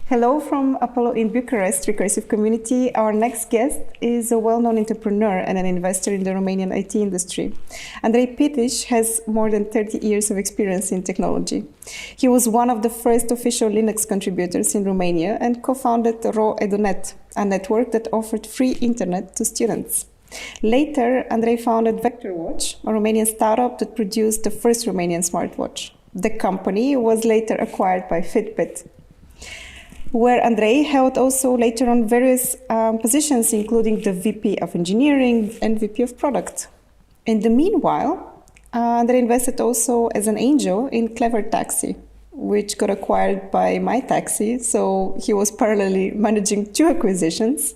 Hello from Apollo in Bucharest, Recursive community. Our next guest is a well-known entrepreneur and an investor in the Romanian IT industry. Andrei Pitis has more than 30 years of experience in technology. He was one of the first official Linux contributors in Romania and co-founded RoEduNet, a network that offered free internet to students. Later, Andrei founded VectorWatch, a Romanian startup that produced the first Romanian smartwatch. The company was later acquired by Fitbit, where Andrei held also later on various positions, including the VP of Engineering and VP of Product. In the meanwhile, Andrei invested also as an angel in CleverTaxi, which got acquired by MyTaxi, so he was parallelly managing two acquisitions.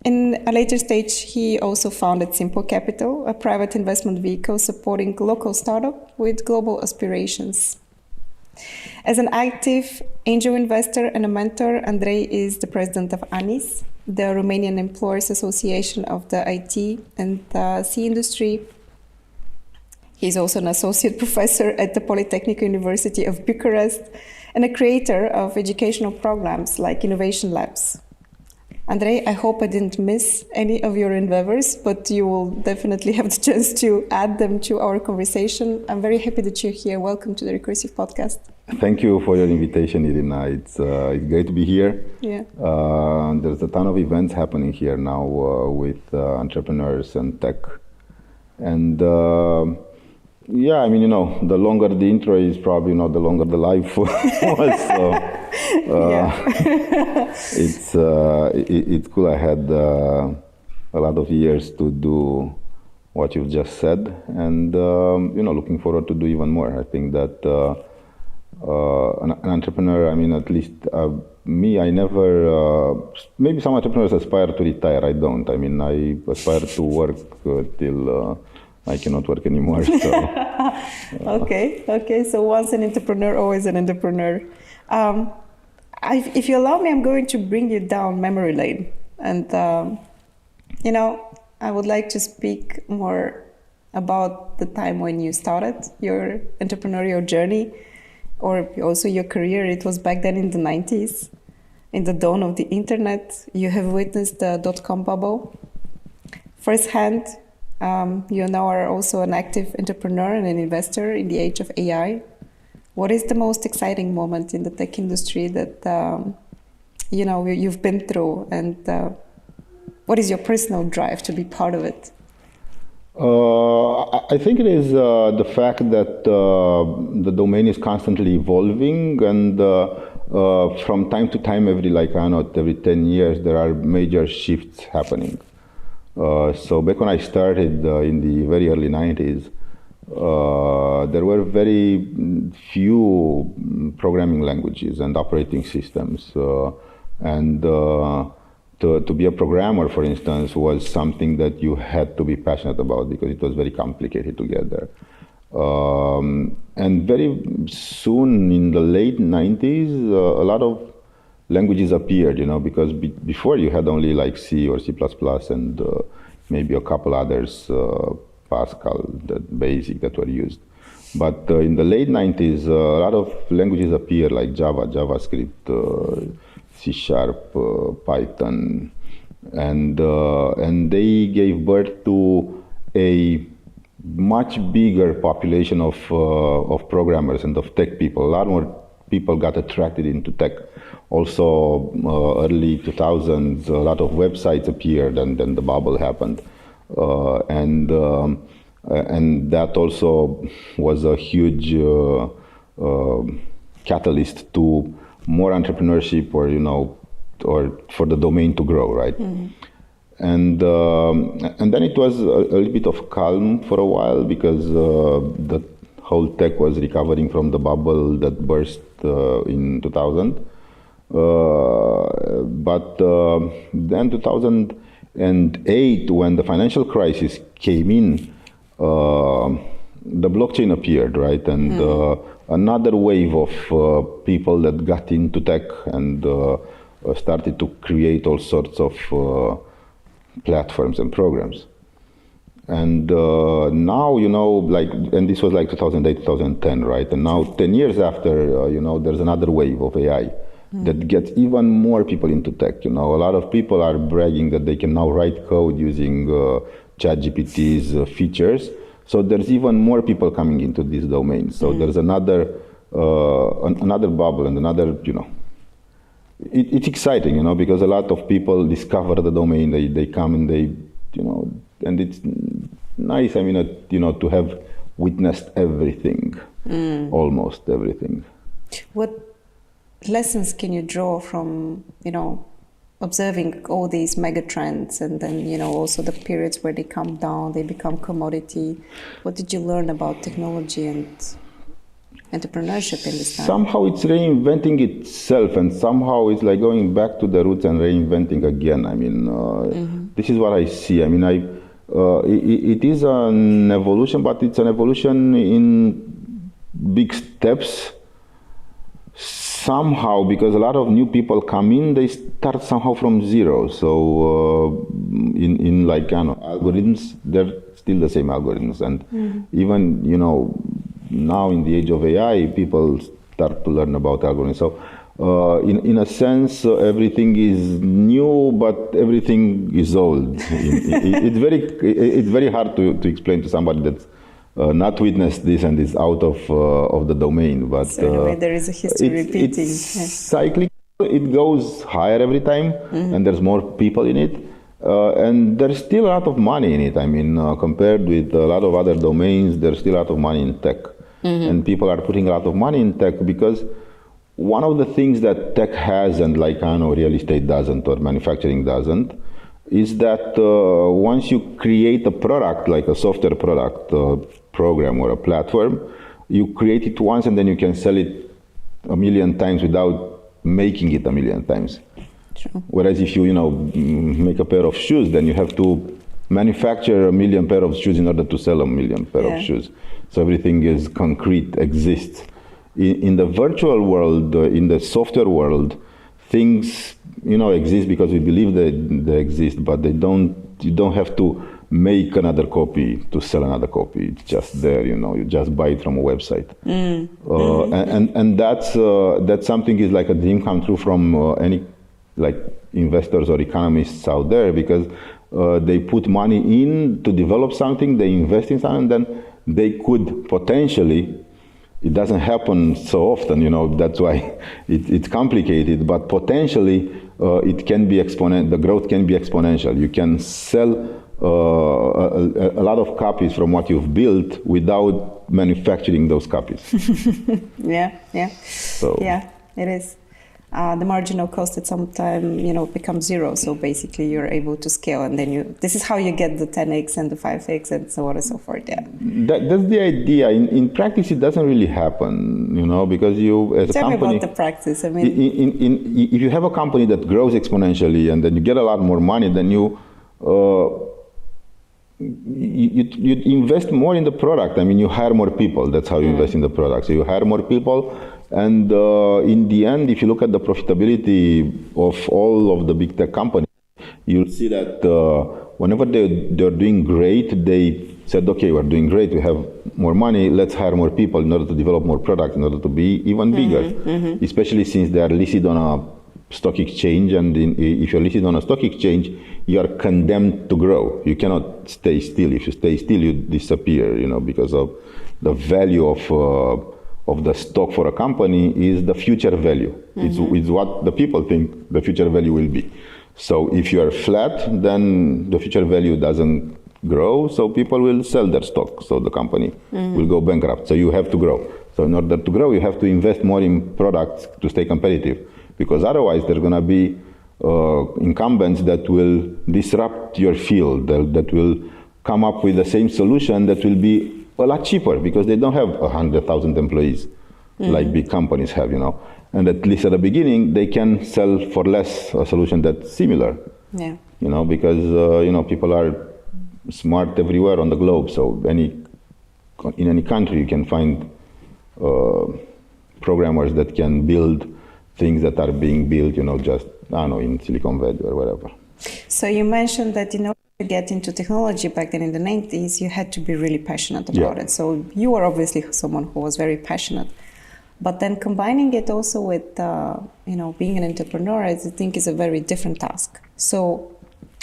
In a later stage, he also founded Simple Capital, a private investment vehicle supporting local startups with global aspirations. As an active angel investor and a mentor, Andrei is the president of ANIS, the Romanian Employers Association of the IT and C industry. He's also an associate professor at the Politehnica University of Bucharest and a creator of educational programs like Innovation Labs. Andrei, I hope I didn't miss any of your endeavors, but you will definitely have the chance to add them to our conversation. I'm very happy that you're here. Welcome to the Recursive podcast. Thank you for your invitation, Irina. It's great to be here. Yeah. There's a ton of events happening here now with entrepreneurs and tech. And yeah, I mean, you know, the longer the intro is, probably not the longer the life was. So, it's cool. I had a lot of years to do what you've just said, and you know, looking forward to do even more. I think that an entrepreneur, I mean, at least me, I never. Maybe some entrepreneurs aspire to retire. I don't. I mean, I aspire to work till I cannot work anymore. So. Okay. So once an entrepreneur, always an entrepreneur. If you allow me, I'm going to bring you down memory lane. And, you know, I would like to speak more about the time when you started your entrepreneurial journey, or also your career. It was back then in the 90s, in the dawn of the internet. You have witnessed the dot-com bubble firsthand. You now are also an active entrepreneur and an investor in the age of AI. What is the most exciting moment in the tech industry that you know you've been through, and what is your personal drive to be part of it? I think it is the fact that the domain is constantly evolving, and from time to time, every 10 years, there are major shifts happening. So back when I started in the very early 90s, there were very few programming languages and operating systems. And to be a programmer, for instance, was something that you had to be passionate about because it was very complicated to get there. And very soon in the late 90s, a lot of languages appeared, you know, because before you had only like C or C++ and maybe a couple others, Pascal, that basic that were used. But in the late 90s, a lot of languages appeared like Java, JavaScript, C#, Python, and they gave birth to a much bigger population of programmers and of tech people. A lot more people got attracted into tech. Also, early 2000s, a lot of websites appeared, and then the bubble happened, and that also was a huge catalyst to more entrepreneurship, or or for the domain to grow, right? Mm-hmm. And then it was a little bit of calm for a while because the whole tech was recovering from the bubble that burst in 2000. But then 2008, when the financial crisis came in, the blockchain appeared, right? And another wave of people that got into tech and started to create all sorts of platforms and programs. And now, and this was like 2008, 2010, right? And now 10 years after, there's another wave of AI that gets even more people into tech. A lot of people are bragging that they can now write code using ChatGPT's features. So there's even more people coming into this domain. So there's another bubble and another, it's exciting, because a lot of people discover the domain. They come and they, and it's nice, to have witnessed everything, almost everything. What lessons can you draw from, observing all these mega trends and then, also the periods where they come down, they become commodity? What did you learn about technology and entrepreneurship in this time? Somehow it's reinventing itself, and somehow it's like going back to the roots and reinventing again. This is what I see. It is an evolution, but it's an evolution in big steps. Somehow, because a lot of new people come in, they start somehow from zero. So in algorithms, they're still the same algorithms. And even, now in the age of AI, people start to learn about algorithms. So in a sense, everything is new, but everything is old. It's very hard to explain to somebody that's not witnessed this and is out of the domain. But so anyway, there is a history repeating. It's cyclical. It goes higher every time, and there's more people in it. And there's still a lot of money in it. Compared with a lot of other domains, there's still a lot of money in tech. And people are putting a lot of money in tech because one of the things that tech has and real estate doesn't or manufacturing doesn't is that once you create a product, like a software product, a program or a platform, you create it once and then you can sell it 1 million times without making it 1 million times. True. Whereas if you, make a pair of shoes, then you have to manufacture 1 million pair of shoes in order to sell 1 million pair of shoes. So everything is concrete, exists. In the virtual world, in the software world, things, exist because we believe they exist, but you don't have to make another copy to sell another copy. It's just there, you just buy it from a website. And that's something is like a dream come true from any investors or economists out there, because they put money in to develop something, they invest in something, and then they could potentially, it doesn't happen so often, that's why it's complicated, but potentially it can be the growth can be exponential. You can sell a lot of copies from what you've built without manufacturing those copies. Yeah. So. Yeah, it is. The marginal cost at some time, becomes zero. So basically you're able to scale, and then this is how you get the 10x and the 5x and so on and so forth. Yeah. That's the idea. In practice, it doesn't really happen, because you, as a company... Tell me about the practice. If you have a company that grows exponentially and then you get a lot more money, then you invest more in the product. You hire more people. That's how you invest in the product. So you hire more people. And in the end, if you look at the profitability of all of the big tech companies, you'll see that whenever they're doing great, they said, okay, we're doing great, we have more money, let's hire more people in order to develop more products, in order to be even bigger, especially since they are listed on a stock exchange. And if you're listed on a stock exchange, you are condemned to grow. You cannot stay still. If you stay still, you disappear, because of the value of the stock for a company is the future value. It's what the people think the future value will be. So if you are flat, then the future value doesn't grow, so people will sell their stock, so the company will go bankrupt. So you have to grow. So in order to grow, you have to invest more in products to stay competitive, because otherwise there are going to be incumbents that will disrupt your field, that will come up with the same solution that will be a lot cheaper, because they don't have 100,000 employees like big companies have, And at least at the beginning, they can sell for less a solution that's similar. Yeah. Because people are smart everywhere on the globe. So in any country, you can find programmers that can build things that are being built, just in Silicon Valley or wherever. So you mentioned that get into technology back then in the 90s, you had to be really passionate about it. So you were obviously someone who was very passionate. But then combining it also with, being an entrepreneur, I think is a very different task. So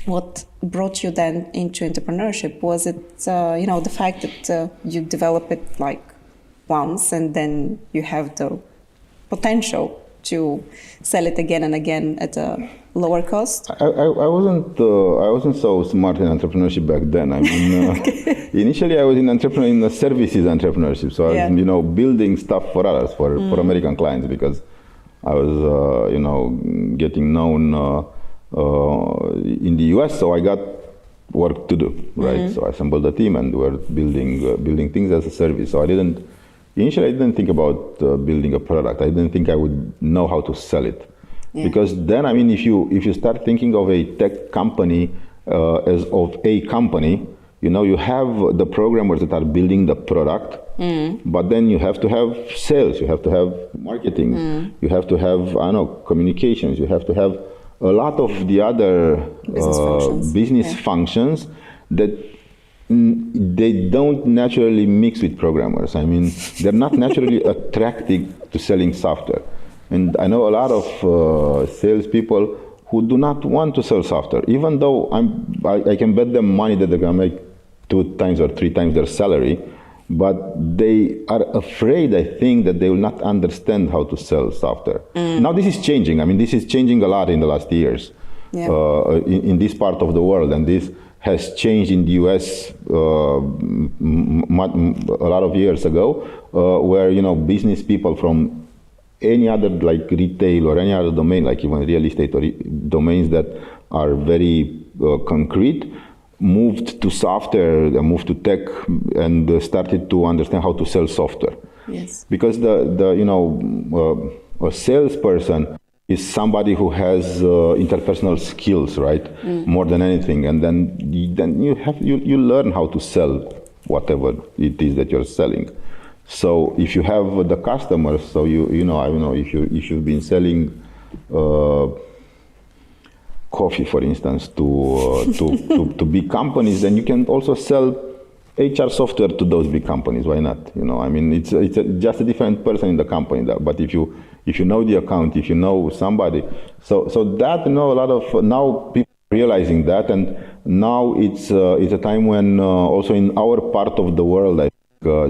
what brought you then into entrepreneurship? Was it, the fact that you develop it like once and then you have the potential to sell it again and again at a lower cost? I wasn't so smart in entrepreneurship back then. I mean, initially I was in the services entrepreneurship. So I was, building stuff for others, for American clients, because I was, getting known in the US. So I got work to do, right? So I assembled a team and we're building things as a service. So initially I didn't think about building a product. I didn't think I would know how to sell it. Because then, I mean, if you start thinking of a tech company as of a company, you have the programmers that are building the product, but then you have to have sales, you have to have marketing, you have to have, communications, you have to have a lot of the other business functions that they don't naturally mix with programmers. I mean, they're not naturally attracted to selling software. And I know a lot of salespeople who do not want to sell software, even though I can bet them money that they're going to make 2 times or 3 times their salary, but they are afraid, I think, that they will not understand how to sell software. Now this is changing. I mean, this is changing a lot in the last years in this part of the world, and this has changed in the US a lot of years ago, where business people from any other like retail or any other domain, like even real estate or domains that are very concrete, moved to software, moved to tech, and started to understand how to sell software. Yes. Because a salesperson is somebody who has interpersonal skills, right? More than anything, and then you learn how to sell whatever it is that you're selling. So if you have the customers, so if you've been selling coffee, for instance, to big companies, then you can also sell HR software to those big companies. Why not? I mean, it's just a different person in the company. But if you know the account, if you know somebody, so that a lot of now people are realizing that, and now it's a time when also in our part of the world,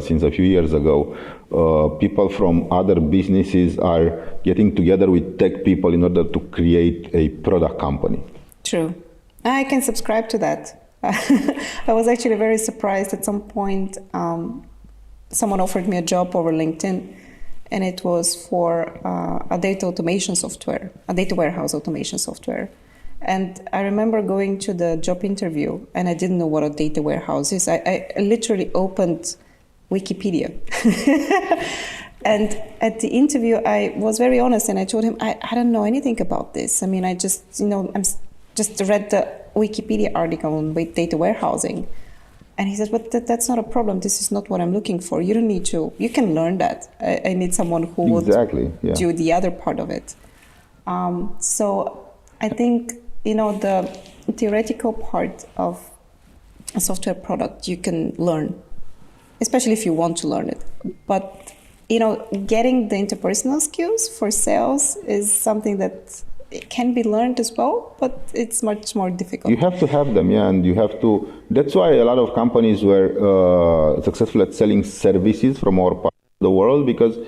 since a few years ago, people from other businesses are getting together with tech people in order to create a product company. True. I can subscribe to that. I was actually very surprised at some point. Someone offered me a job over LinkedIn, and it was for a data automation software, a data warehouse automation software. And I remember going to the job interview, and I didn't know what a data warehouse is. I literally opened Wikipedia. And at the interview, I was very honest, and I told him, I don't know anything about this. I mean, I just, I'm just read the Wikipedia article on data warehousing. And he said, but that's not a problem. This is not what I'm looking for. You don't need to, you can learn that. I need someone who would do the other part of it. So I think, the theoretical part of a software product, you can learn, especially if you want to learn it. But, getting the interpersonal skills for sales is something that can be learned as well, but it's much more difficult. You have to have them, and you have to. That's why a lot of companies were successful at selling services from our part of the world, because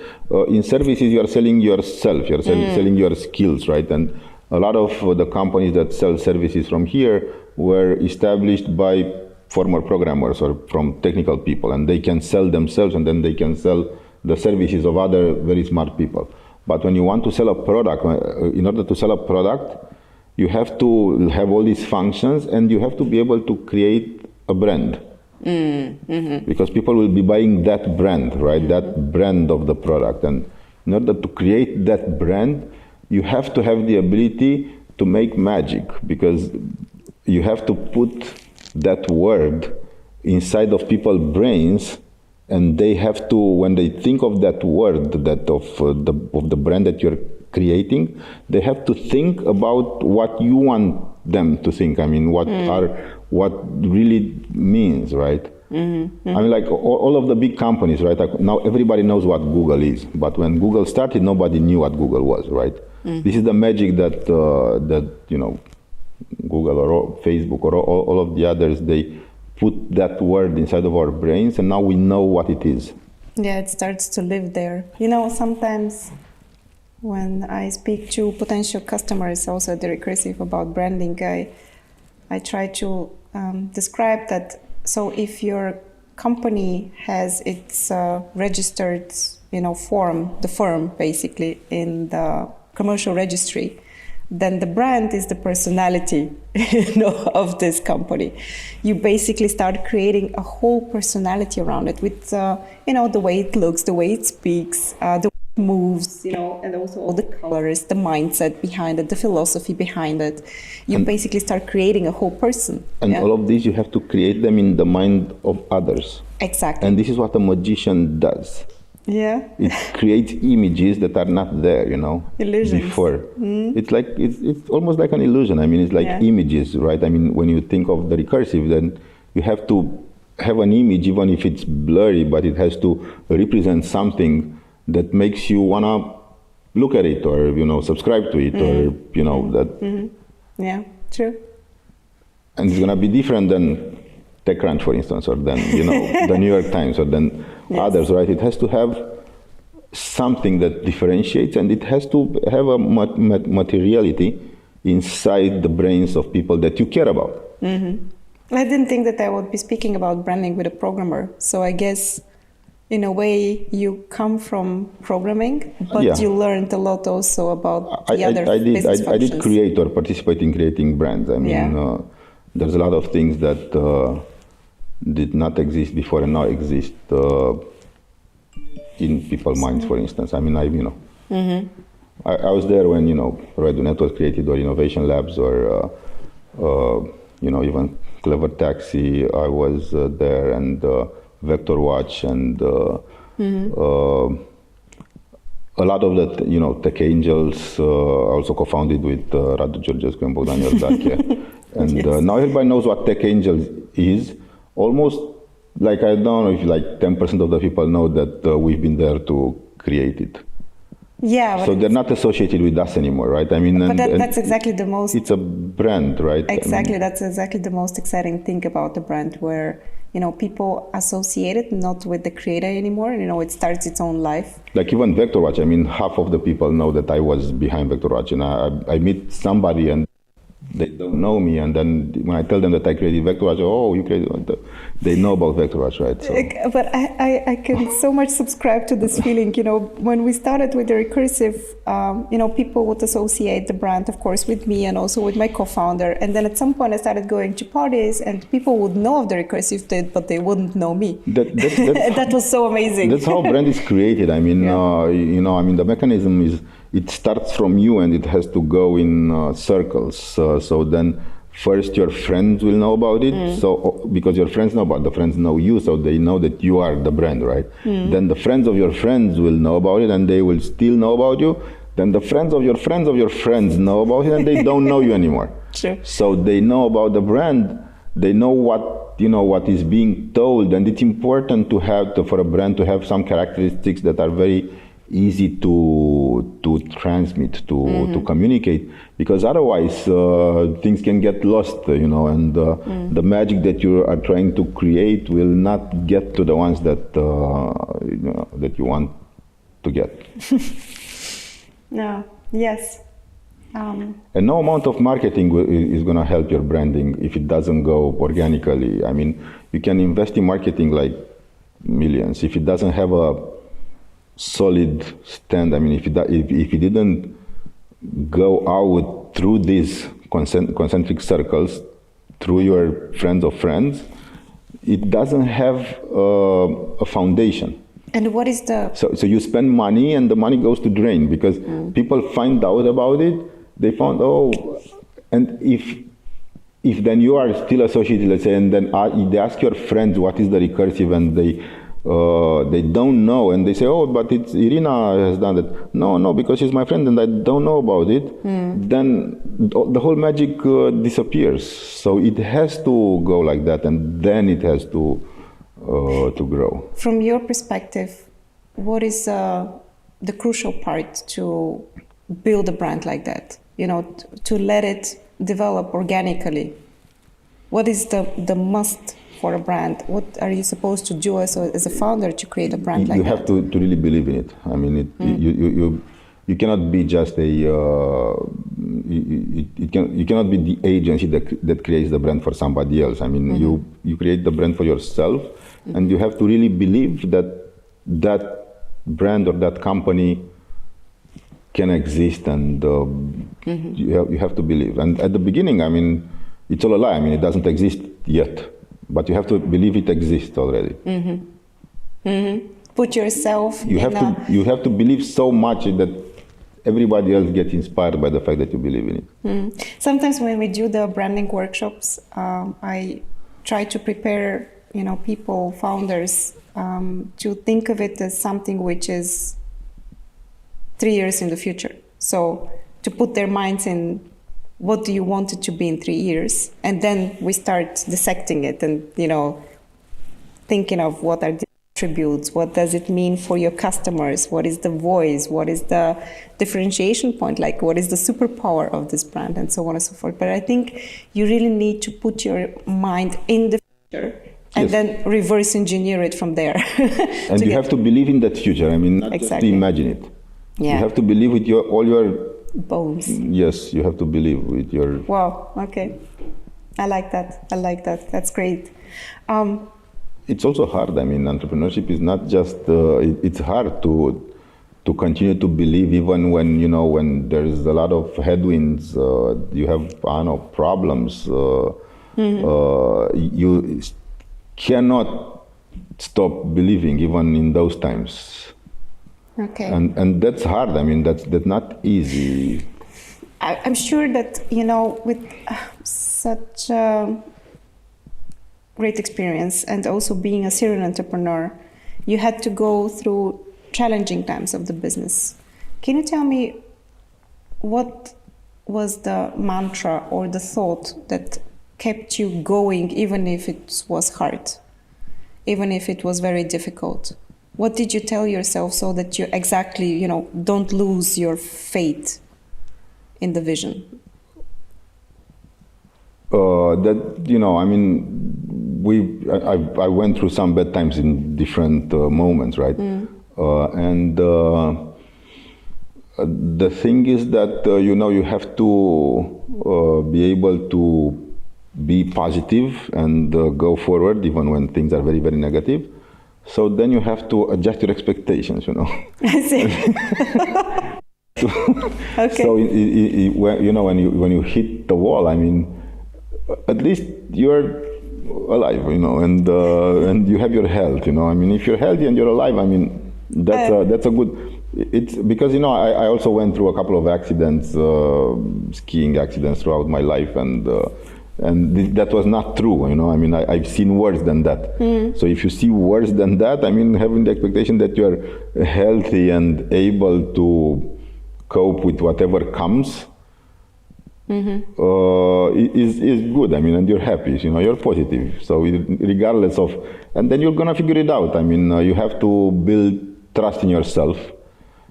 in services you are selling yourself, you're selling your skills, right? And a lot of the companies that sell services from here were established by former programmers or from technical people, and they can sell themselves, and then they can sell the services of other very smart people. But when you want to sell a product, in order to sell a product, you have to have all these functions, and you have to be able to create a brand. Because people will be buying that brand, right? That brand of the product. And in order to create that brand, you have to have the ability to make magic, because you have to put that word inside of people's brains, and they have to, when they think of that word, that of the brand that you're creating, they have to think about what you want them to think. I mean, what what really means, right? Mm-hmm. I mean, like all of the big companies, right? Like now everybody knows what Google is, but when Google started, nobody knew what Google was, right? This is the magic that Google or Facebook or all of the others, they put that word inside of our brains, and now we know what it is. Yeah, it starts to live there. Sometimes when I speak to potential customers, also at the Recursive, about branding, I try to describe that. So if your company has its registered, form, the firm basically in the commercial registry, then the brand is the personality, of this company. You basically start creating a whole personality around it with, the way it looks, the way it speaks, the way it moves, and also all the colors, the mindset behind it, the philosophy behind it. You basically start creating a whole person. And all of these, you have to create them in the mind of others. Exactly. And this is what a magician does. Yeah. It creates images that are not there, Illusions. before. It's like it's almost like an illusion. I mean, it's like images, right? I mean, when you think of the recursive, then you have to have an image, even if it's blurry, but it has to represent something that makes you wanna look at it, or subscribe to it, or that. Yeah, true. And it's gonna be different than TechCrunch, for instance, or then the New York Times, or then others, right? It has to have something that differentiates, and it has to have a materiality inside the brains of people that you care about. I didn't think that I would be speaking about branding with a programmer. So I guess, in a way, you come from programming, but you learned a lot also about the other business functions. I did create or participate in creating brands. I mean, there's a lot of things that did not exist before and now exist in people's minds, for instance. I mean, I was there when, RoEduNet was created, or Innovation Labs, or, even CleverTaxi, I was there, and VectorWatch, and a lot of the, Tech Angels, also co-founded with Radu Georgescu and Bogdan Iordache. And now everybody knows what Tech Angels is. Almost, like, I don't know if 10% of the people know that we've been there to create it. Yeah. So they're not associated with us anymore, right? I mean, but that's exactly the most... It's a brand, right? Exactly. That's exactly the most exciting thing about the brand, where, people associate it not with the creator anymore. It starts its own life. Like even VectorWatch, I mean, half of the people know that I was behind VectorWatch, and I meet somebody and they don't know me, and then when I tell them that I created VectorWatch, you created, they know about VectorWatch, right? So. But I can so much subscribe to this feeling. When we started with the Recursive, people would associate the brand, of course, with me and also with my co-founder. And then at some point I started going to parties, and people would know of the Recursive, but they wouldn't know me. That was so amazing. That's how brand is created. I mean, the mechanism is, it starts from you, and it has to go in circles. So then first your friends will know about it. So because your friends know about it, the friends know you, so they know that you are the brand, right? Then the friends of your friends will know about it, and they will still know about you. Then the friends of your friends of your friends know about it, and they don't know you anymore. Sure. So they know about the brand. They know what is being told, and it's important to have for a brand to have some characteristics that are very easy to transmit, to communicate, because otherwise things can get lost, and the magic that you are trying to create will not get to the ones that that you want to get. No. Yes. And no amount of marketing is going to help your branding if it doesn't go organically. I mean, you can invest in marketing like millions. If it doesn't have a solid stand, I mean, if it didn't go out through these concentric circles, through your friends of friends, it doesn't have a foundation. And what is the... So you spend money, and the money goes to drain, because people find out about it. They found, and if then you are still associated, let's say, and then they ask your friends what is the Recursive, and they they don't know, and they say, "Oh, but it's Irina has done it." No, because she's my friend and I don't know about it. Then the whole magic disappears. So it has to go like that, and then it has to grow. From your perspective, what is the crucial part to build a brand like that? You know, to let it develop organically. What is the must for a brand? What are you supposed to do as a founder to create a brand like that? You have to really believe in it. I mean, you cannot be just a you cannot be the agency that creates the brand for somebody else. I mean, you create the brand for yourself, and you have to really believe that brand or that company can exist, and you have to believe. And at the beginning, I mean, it's all a lie. I mean, it doesn't exist yet. But you have to believe it exists already. Put yourself. You have to believe so much that everybody else gets inspired by the fact that you believe in it. Sometimes when we do the branding workshops, I try to prepare, people, founders, to think of it as something which is 3 years in the future. So to put their minds in, what do you want it to be in 3 years? And then we start dissecting it and, thinking of what are the attributes, what does it mean for your customers, what is the voice, what is the differentiation point, like what is the superpower of this brand, and so on and so forth. But I think you really need to put your mind in the future and then reverse engineer it from there. And you have to believe in that future. I mean, not just to imagine it. Yeah. You have to believe with all your bones. Yes, you have to believe with your... Wow, okay. I like that. That's great. It's also hard. I mean, entrepreneurship is not just... it's hard to continue to believe even when, when there's a lot of headwinds, you have, problems. You cannot stop believing even in those times. Okay. And that's hard. I mean, that's not easy. I'm sure that, with such great experience and also being a serial entrepreneur, you had to go through challenging times of the business. Can you tell me what was the mantra or the thought that kept you going, even if it was hard, even if it was very difficult? What did you tell yourself so that you exactly, don't lose your faith in the vision? I mean, I went through some bad times in different moments, right? And the thing is that, you have to be able to be positive and go forward even when things are very, very negative. So then you have to adjust your expectations, I see. Okay. So when you hit the wall, I mean, at least you're alive, and you have your health, I mean, if you're healthy and you're alive, I mean, that's a good. It's because I also went through a couple of accidents, skiing accidents throughout my life, and that was not true, I mean, I've seen worse than that. So if you see worse than that, I mean, having the expectation that you're healthy and able to cope with whatever comes is good. I mean, and you're happy, you're positive. So regardless of, and then you're gonna figure it out. I mean, you have to build trust in yourself.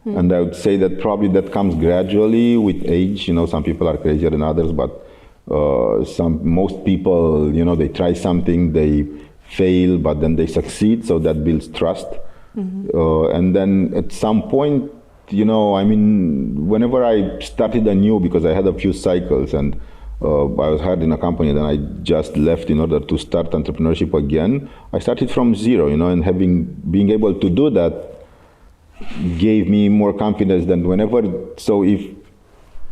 And I would say that probably that comes gradually with age. Some people are crazier than others, but most people, they try something, they fail, but then they succeed, so that builds trust. And then at some point, I mean, whenever I started anew, because I had a few cycles and I was hired in a company, then I just left in order to start entrepreneurship again. I started from zero, and being able to do that gave me more confidence than whenever. So if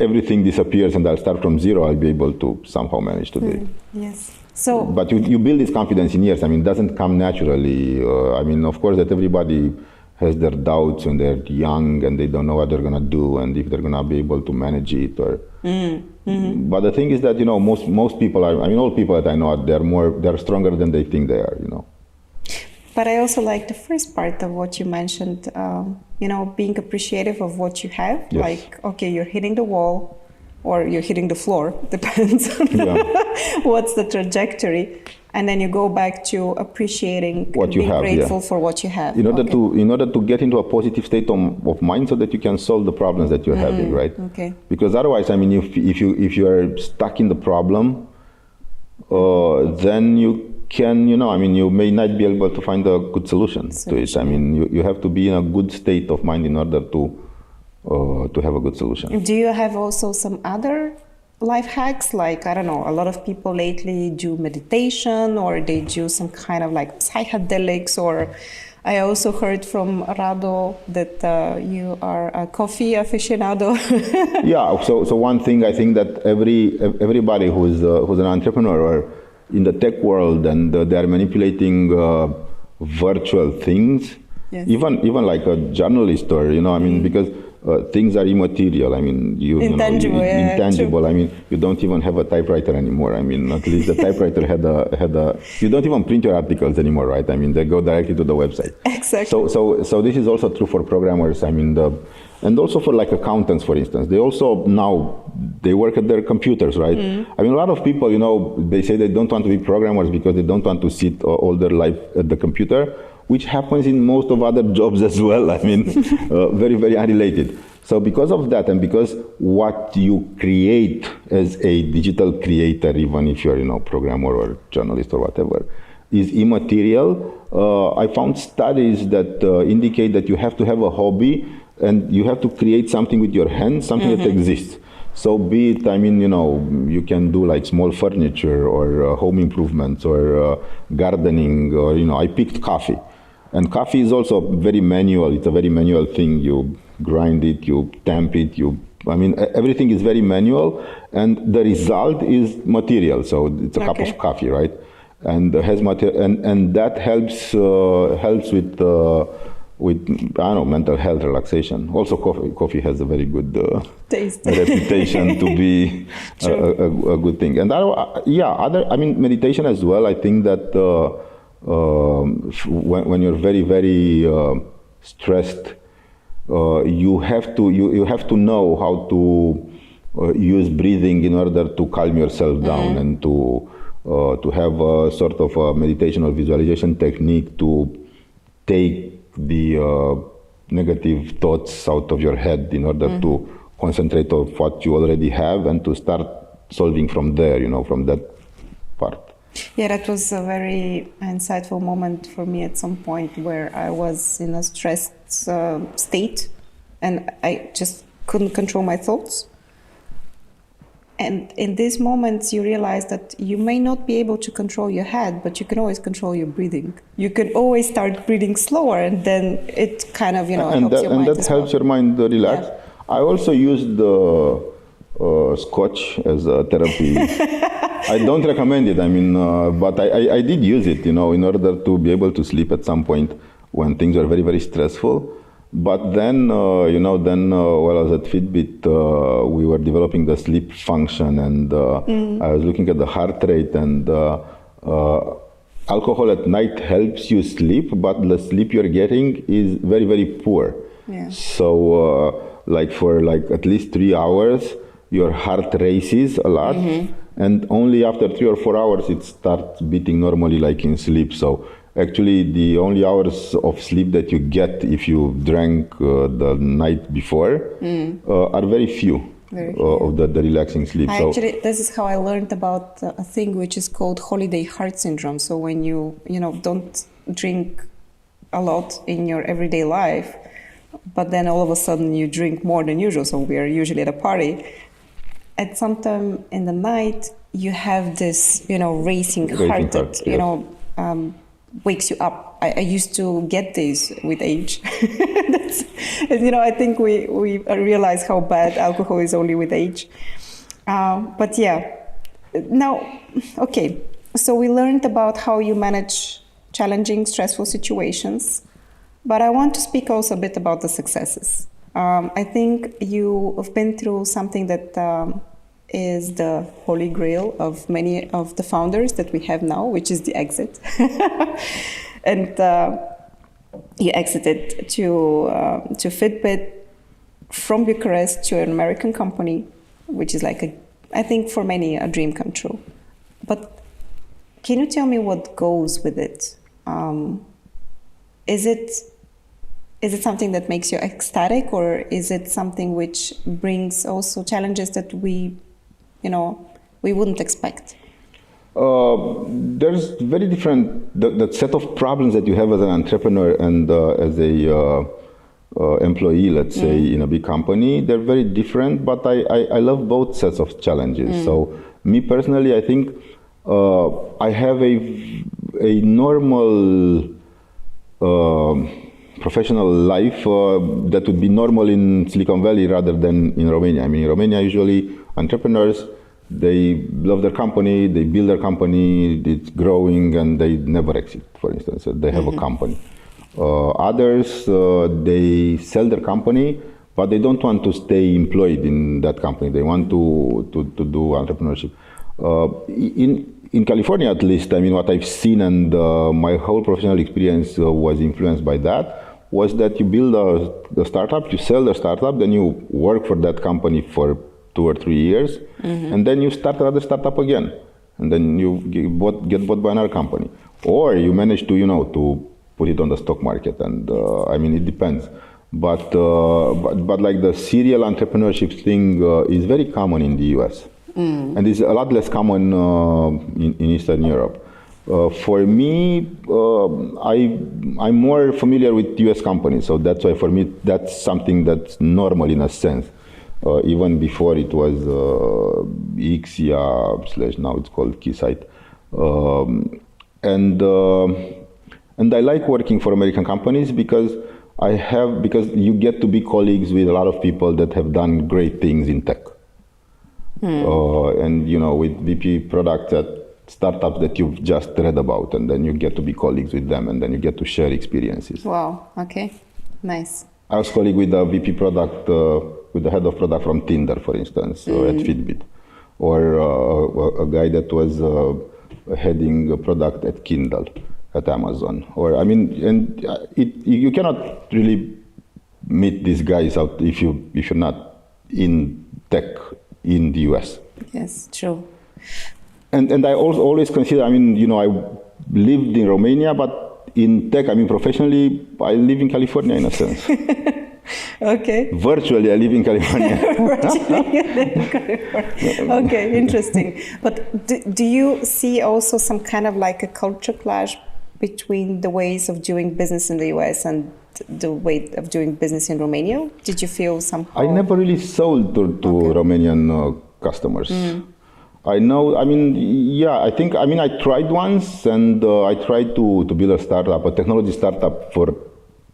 everything disappears and I'll start from zero, I'll be able to somehow manage to do it. Yes. So, but you build this confidence in years. I mean, it doesn't come naturally. I mean, of course, that everybody has their doubts when they're young and they don't know what they're gonna do and if they're gonna be able to manage it. Or. But the thing is that most people are. I mean, all people that I know, they're stronger than they think they are. But I also like the first part of what you mentioned, being appreciative of what you have. Yes. Like, okay, you're hitting the wall or you're hitting the floor, depends on what's the trajectory. And then you go back to appreciating what and you being have, grateful for what you have. In order to get into a positive state of mind so that you can solve the problems that you're having, right? Okay. Because otherwise, I mean, if you are stuck in the problem, then you can, you may not be able to find a good solution to it. I mean, you have to be in a good state of mind in order to have a good solution. Do you have also some other life hacks? Like, I don't know, a lot of people lately do meditation or they do some kind of like psychedelics, or I also heard from Rado that you are a coffee aficionado. Yeah, so one thing I think that everybody who's an entrepreneur or in the tech world and they are manipulating virtual things, yes. even like a journalist or, because things are immaterial. I mean, intangible. Intangible. I mean, you don't even have a typewriter anymore. I mean, at least the typewriter had a. You don't even print your articles anymore, right? I mean, they go directly to the website. Exactly. So this is also true for programmers. I mean, and also for like accountants, for instance. They also now they work at their computers, right? I mean, a lot of people, they say they don't want to be programmers because they don't want to sit all their life at the computer, which happens in most of other jobs as well. I mean, very, very unrelated. So because of that, and because what you create as a digital creator, even if you're, programmer or journalist or whatever, is immaterial, I found studies that indicate that you have to have a hobby and you have to create something with your hands, something that exists. So be it, I mean, you can do like small furniture or home improvements or gardening, or, I picked coffee. And coffee is also very manual. It's a very manual thing. You grind it, you tamp it, everything is very manual, and the result is material. So it's a cup of coffee, right? And has and that helps with mental health, relaxation. Also, coffee has a very good taste, reputation to be a good thing. And meditation as well. I think that when you're very, very stressed, you have to know how to use breathing in order to calm yourself down and to have a sort of a meditation or visualization technique to take the negative thoughts out of your head in order to concentrate on what you already have and to start solving from there, from that part. Yeah, that was a very insightful moment for me at some point where I was in a stressed state and I just couldn't control my thoughts. And in these moments, you realize that you may not be able to control your head, but you can always control your breathing. You can always start breathing slower, and then it kind of, helps your mind. And that helps your mind relax. Yeah. I also used Scotch as a therapy. I don't recommend it. I mean, but I did use it, in order to be able to sleep at some point when things are very, very stressful. But then, while I was at Fitbit, we were developing the sleep function, and I was looking at the heart rate, and alcohol at night helps you sleep, but the sleep you're getting is very, very poor. Yeah. So, for at least 3 hours, your heart races a lot, and only after 3 or 4 hours it starts beating normally like in sleep. So actually the only hours of sleep that you get if you drank the night before are very few, of the relaxing sleep. Actually, this is how I learned about a thing which is called holiday heart syndrome. So when you don't drink a lot in your everyday life, but then all of a sudden you drink more than usual, so we are usually at a party, at some time in the night you have this racing heart that wakes you up. I used to get this with age. I think we realize how bad alcohol is only with age. But yeah, now, okay, so we learned about how you manage challenging, stressful situations, but I want to speak also a bit about the successes. I think you have been through something that is the holy grail of many of the founders that we have now, which is the exit. And you exited to Fitbit from Bucharest to an American company, which is like I think for many a dream come true. But can you tell me what goes with it? Is it something that makes you ecstatic, or is it something which brings also challenges that we wouldn't expect? There's very different, the set of problems that you have as an entrepreneur and as a employee, let's say, in a big company, they're very different, but I love both sets of challenges. So me personally, I think I have a normal professional life that would be normal in Silicon Valley rather than in Romania. I mean, in Romania, usually entrepreneurs, they love their company, they build their company, it's growing, and they never exit, for instance. They have a company. Others, they sell their company, but they don't want to stay employed in that company. They want to do entrepreneurship. In California, at least, I mean, what I've seen and my whole professional experience was influenced by that, was that you build a startup, you sell the startup, then you work for that company for 2 or 3 years, and then you start another startup again, and then you get bought by another company, or you manage to to put it on the stock market. And I mean, it depends, but like the serial entrepreneurship thing is very common in the US, and it's a lot less common in Eastern Europe. For me, I'm more familiar with US companies, so that's why for me that's something that's normal in a sense. Even before it was Ixia / now it's called Keysight. And I like working for American companies because you get to be colleagues with a lot of people that have done great things in tech. And with VP product at startups that you've just read about, and then you get to be colleagues with them, and then you get to share experiences. Wow, okay, nice. I was colleague with a VP product, with the head of product from Tinder, for instance, at Fitbit, or a guy that was heading a product at Kindle, at Amazon. Or I mean, and you cannot really meet these guys out if you're not in tech in the US. Yes, true. And I also always consider, I mean, I lived in Romania, but in tech, I mean, professionally, I live in California in a sense. Okay. Virtually, I live in California. Virtually, you live in California. Okay, interesting. But do you see also some kind of like a culture clash between the ways of doing business in the US and the way of doing business in Romania? Did you feel somehow? I never really sold to Romanian customers. I know, I mean, yeah, I think, I mean, I tried once, and I tried to build a technology startup for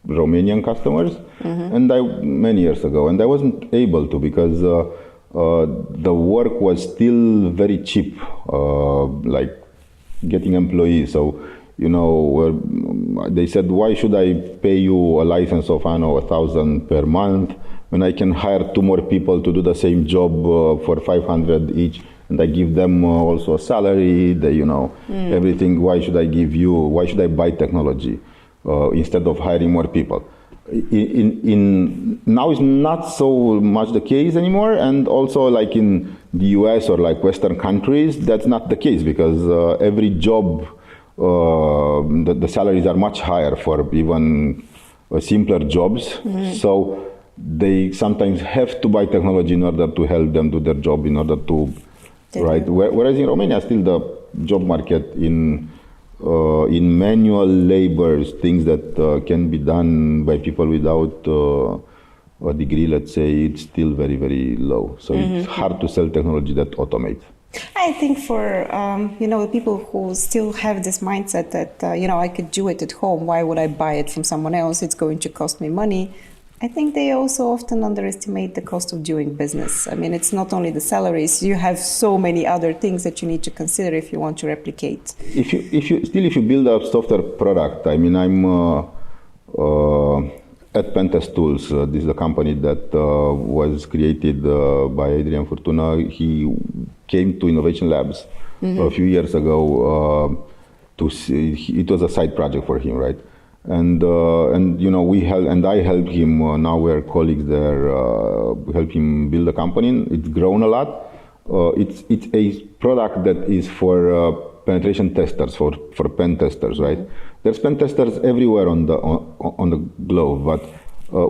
Romanian customers, and many years ago, and I wasn't able to because the work was still very cheap, like getting employees. So, they said, why should I pay you a license of, 1,000 per month when I can hire 2 more people to do the same job for 500 each? And I give them also a salary, everything. Why should I buy technology instead of hiring more people? Now it's not so much the case anymore. And also like in the US or like Western countries, that's not the case because every job, the salaries are much higher for even simpler jobs. So they sometimes have to buy technology in order to help them do their job, in order to right. Whereas in Romania, still the job market in manual labor, things that can be done by people without a degree, let's say, it's still very, very low. So it's hard to sell technology that automates. I think for the people who still have this mindset that I could do it at home. Why would I buy it from someone else? It's going to cost me money. I think they also often underestimate the cost of doing business. I mean, it's not only the salaries. You have so many other things that you need to consider if you want to replicate. If you build a software product, I mean, I'm at Pentest Tools. This is a company that was created by Adrian Furtuna. He came to Innovation Labs a few years ago to see. It was a side project for him, right? And we help, and I helped him. Now we're colleagues there. We help him build a company. It's grown a lot. It's a product that is for penetration testers, for pen testers, right? There's pen testers everywhere on the globe, but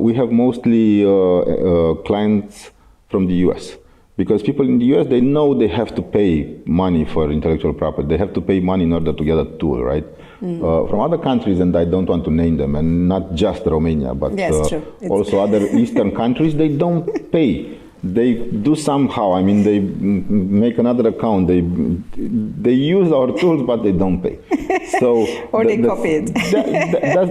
we have mostly clients from the US, because people in the US, they know they have to pay money for intellectual property. They have to pay money in order to get a tool, right? From other countries, and I don't want to name them, and not just Romania, but also other Eastern countries, they don't pay. They do somehow. I mean, they make another account. They use our tools, but they don't pay. So or they copy it.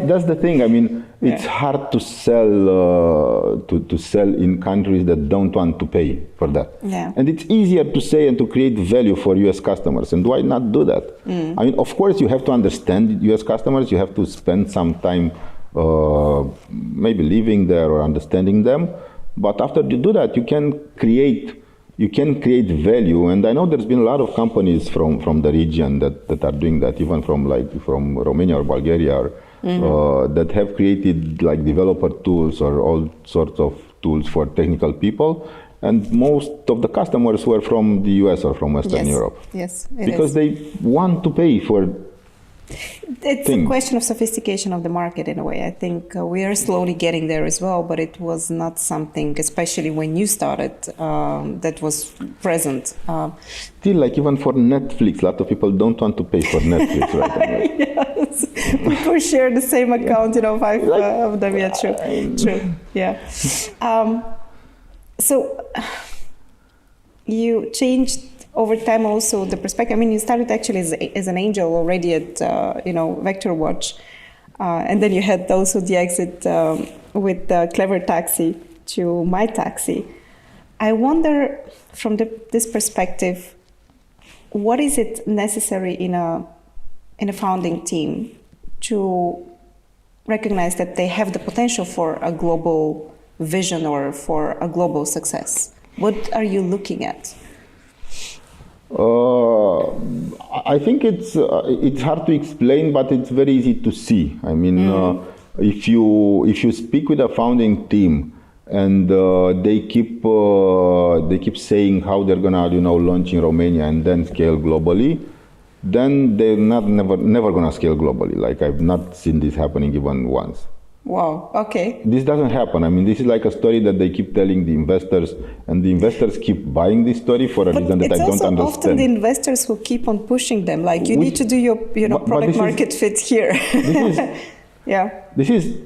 That's the thing. I mean, it's hard to sell to sell in countries that don't want to pay for that. Yeah. And it's easier to say and to create value for US customers. And why not do that? I mean, of course, you have to understand US customers. You have to spend some time maybe living there or understanding them. But after you do that, you can create value. And I know there's been a lot of companies from the region that are doing that, even from Romania or Bulgaria, that have created like developer tools or all sorts of tools for technical people. And most of the customers were from the US or from Western Europe. Yes, because they want to pay for it's a question of sophistication of the market in a way. I think we are slowly getting there as well, but it was not something, especially when you started, that was present. Still, like even for Netflix, a lot of people don't want to pay for Netflix, right? Yes, people share the same account, 5 of them. Yeah, true. Yeah. So you changed over time also the perspective. I mean, you started actually as an angel already at VectorWatch, and then you had also the exit with CleverTaxi to MyTaxi. I wonder, from this perspective, what is it necessary in a founding team to recognize that they have the potential for a global vision or for a global success? What are you looking at? I think it's hard to explain, but it's very easy to see. I mean, if you speak with a founding team and they keep saying how they're gonna launch in Romania and then scale globally, then they're never gonna scale globally. Like, I've not seen this happening even once. Wow, okay. This doesn't happen. I mean, this is like a story that they keep telling the investors, and the investors keep buying this story for a reason that I don't understand. It's also often the investors who keep on pushing them, like, you need to do your product market fit here. This is,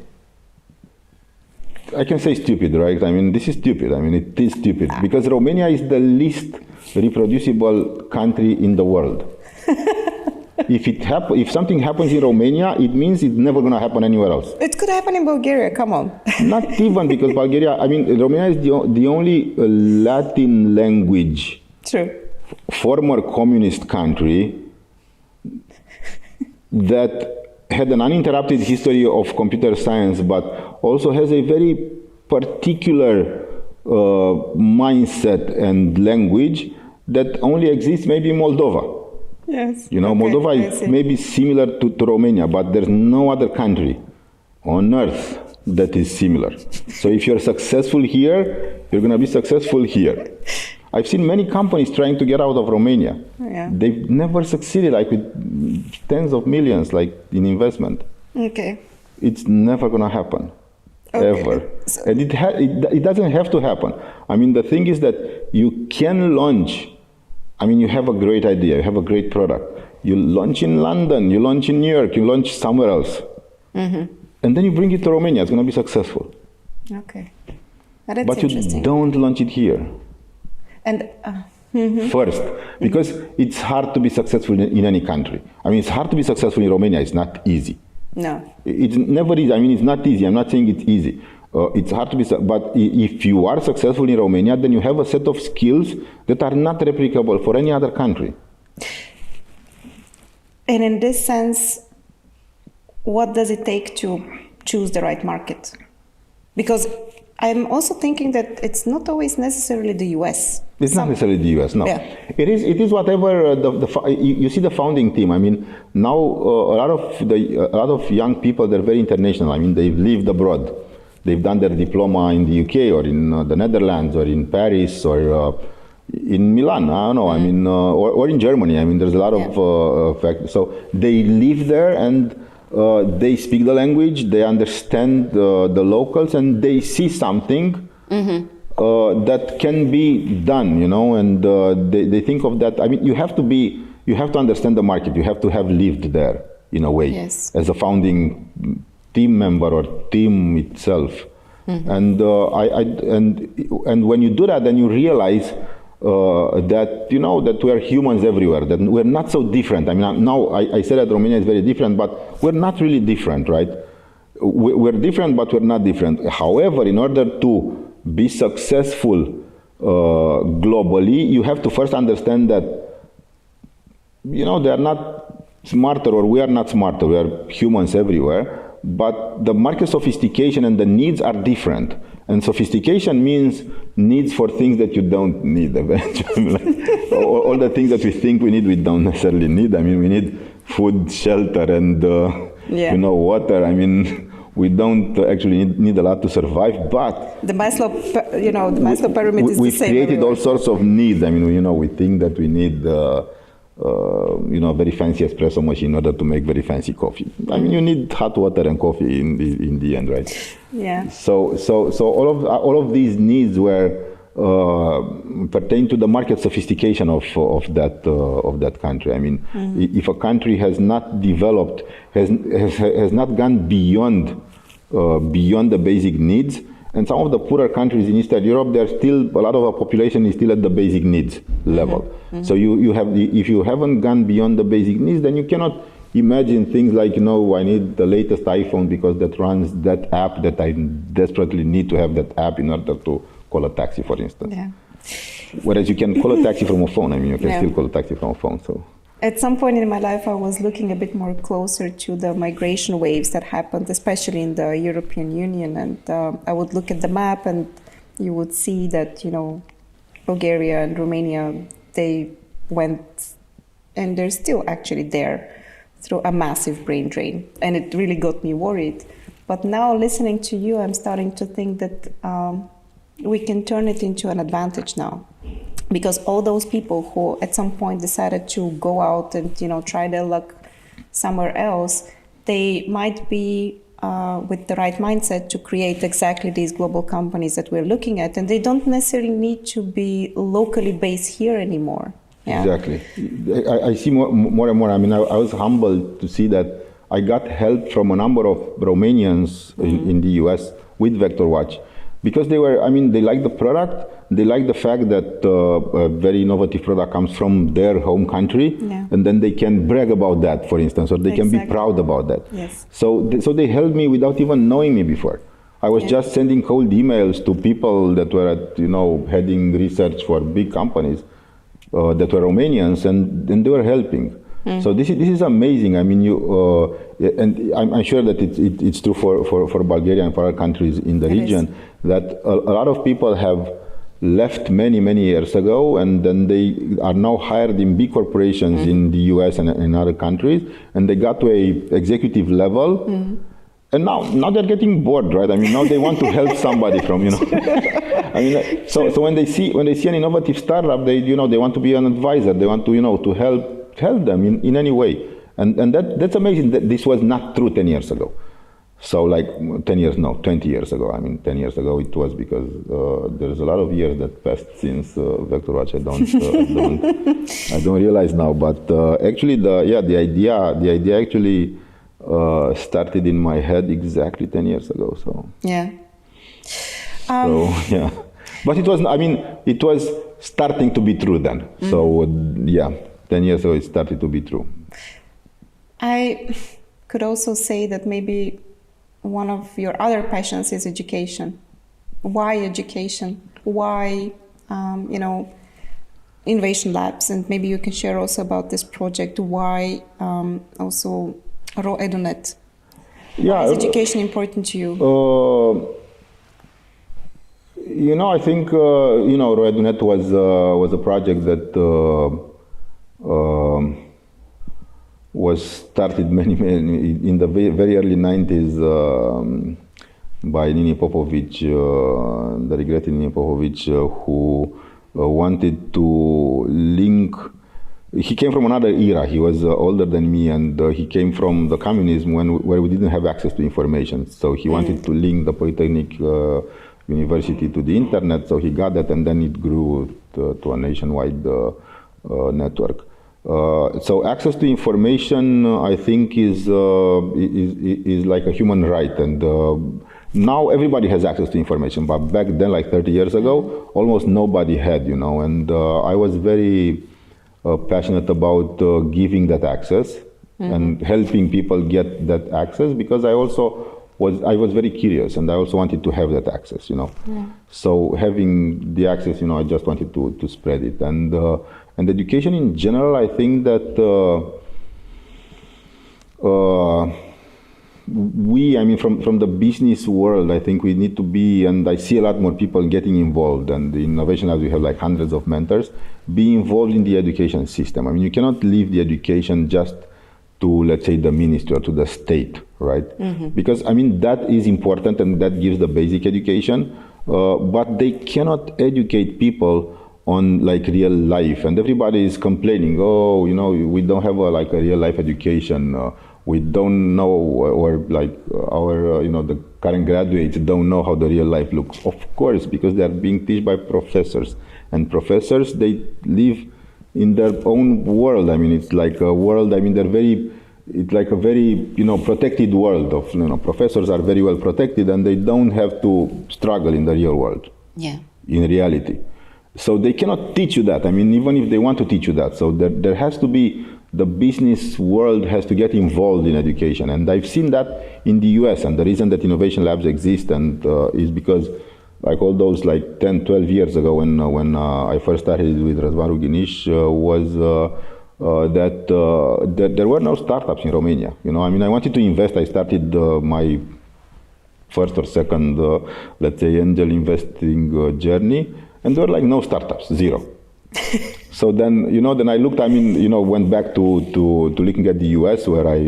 I can say stupid, right? I mean, this is stupid. I mean, it is stupid, because Romania is the least reproducible country in the world. If something happens in Romania, it means it's never going to happen anywhere else. It could happen in Bulgaria, come on. Not even, because Bulgaria, I mean, Romania is the only Latin language former communist country that had an uninterrupted history of computer science, but also has a very particular mindset and language that only exists maybe in Moldova. Yes. Moldova is maybe similar to Romania, but there's no other country on earth that is similar. So if you're successful here, you're going to be successful here. I've seen many companies trying to get out of Romania. Yeah. They've never succeeded, like with tens of millions, like in investment. Okay. It's never going to happen, ever. So, and it doesn't have to happen. I mean, the thing is that you can launch. I mean, you have a great idea, you have a great product. You launch in London, you launch in New York, you launch somewhere else. And then you bring it to Romania, it's going to be successful. Okay. That's but you don't launch it here. And first, because it's hard to be successful in any country. I mean, it's hard to be successful in Romania, it's not easy. No. It's never easy. I mean, it's not easy. I'm not saying it's easy. It's hard to be, but if you are successful in Romania, then you have a set of skills that are not replicable for any other country. And in this sense, what does it take to choose the right market? Because I'm also thinking that it's not always necessarily the US. It's not necessarily the US, no. Yeah. It is whatever you see the founding team. I mean, now a lot of young people, they're very international. I mean, they've lived abroad. They've done their diploma in the UK or in the Netherlands or in Paris or in Milan. I don't know. I mean, or in Germany. I mean, there's a lot of factors. So they live there and they speak the language. They understand the locals and they see something. That can be done, and they think of that. I mean, you have to understand the market. You have to have lived there in a way, yes, as a founding team member or team itself. And and when you do that, then you realize that that we are humans everywhere. That we're not so different. I mean, now I said that Romania is very different, but we're not really different, right? We're different, but we're not different. However, in order to be successful globally, you have to first understand that they are not smarter or we are not smarter. We are humans everywhere, but the market sophistication and the needs are different. And sophistication means needs for things that you don't need eventually. Like, all the things that we think we need, we don't necessarily need. I mean, we need food, shelter, and water. I mean, we don't actually need a lot to survive, but the Maslow, the Maslow pyramid is the same. We've created everywhere. all sorts of needs. I mean, we think that we need, very fancy espresso machine in order to make very fancy coffee. I mean, you need hot water and coffee in the end, right? Yeah. So all of these needs were pertain to the market sophistication of that country. I mean, if a country has not developed, has not gone beyond the basic needs, and some of the poorer countries in Eastern Europe, there's still a lot of the population is still at the basic needs level. So if you haven't gone beyond the basic needs, then you cannot imagine things like, I need the latest iPhone because that runs that app that I desperately need to have that app in order to call a taxi, for instance. Yeah. Whereas you can call a taxi from a phone. I mean, you can still call a taxi from a phone. So at some point in my life, I was looking a bit more closer to the migration waves that happened, especially in the European Union. And I would look at the map and you would see that, Bulgaria and Romania, they went, and they're still actually there, through a massive brain drain. And it really got me worried. But now listening to you, I'm starting to think that we can turn it into an advantage now. Because all those people who at some point decided to go out and try their luck somewhere else, they might be with the right mindset to create exactly these global companies that we're looking at, and they don't necessarily need to be locally based here anymore. Yeah. Exactly. I see more and more. I mean, I was humbled to see that I got help from a number of Romanians in the US with VectorWatch. Because they like the product, they like the fact that a very innovative product comes from their home country, and then they can brag about that, for instance, or they can be proud about that. Yes. So they helped me without even knowing me before. I was just sending cold emails to people that were at, heading research for big companies that were Romanians, and they were helping. So this is amazing. I mean, and I'm sure that it's true for Bulgaria and for other countries in the region, that a lot of people have left many years ago, and then they are now hired in big corporations in the US and in other countries, and they got to a executive level, and now they're getting bored, right? I mean, now they want to help somebody from, I mean, so when they see an innovative startup, they want to be an advisor, they want to help them in any way, and that's amazing. That this was not true 10 years ago. So 20 years ago. I mean, 10 years ago it was, because there's a lot of years that passed since VectorWatch. I don't realize now. But actually, the idea actually started in my head exactly 10 years ago. So yeah. But it was starting to be true then. So 10 years ago it started to be true. I could also say that maybe one of your other passions is education. Why education? Why, innovation labs? And maybe you can share also about this project. Why also RoEduNet? Why is education important to you? I think RoEduNet was a project that was started many in the very early 90s by Nini Popovic, the regretted Nini Popovic, who wanted to link. He came from another era. He was older than me, and he came from the communism where we didn't have access to information. So he wanted to link the Politehnica University to the internet. So he got that, and then it grew to a nationwide network. So access to information, I think, is like a human right, and now everybody has access to information. But back then, like 30 years ago, almost nobody had, And I was very passionate about giving that access and helping people get that access, because I was very curious, and I also wanted to have that access, So having the access, I just wanted to spread it. And education in general, I think that from the business world, I think we need to be, and I see a lot more people getting involved, and the Innovation Labs, we have like hundreds of mentors, be involved in the education system. You cannot leave the education just to, let's say, the ministry or to the state, right? Because, that is important, and that gives the basic education, but they cannot educate people on like real life, and everybody is complaining, we don't have a real life education, we don't know, or like our the current graduates don't know how the real life looks. Of course, because they are being taught by professors, and professors, they live in their own world. It's like a world, it's like a very protected world of professors are very well protected, and they don't have to struggle in the real world, in reality. So they cannot teach you that. Even if they want to teach you that. So there has to be, the business world has to get involved in education. And I've seen that in the US. And the reason that Innovation Labs exist is because like all those 10, 12 years ago when I first started with Răzvan Ruginiș was that there were no startups in Romania. I wanted to invest. I started my first or second, let's say, angel investing journey. And there were no startups, zero. So then, then I looked, went back to looking at the US where I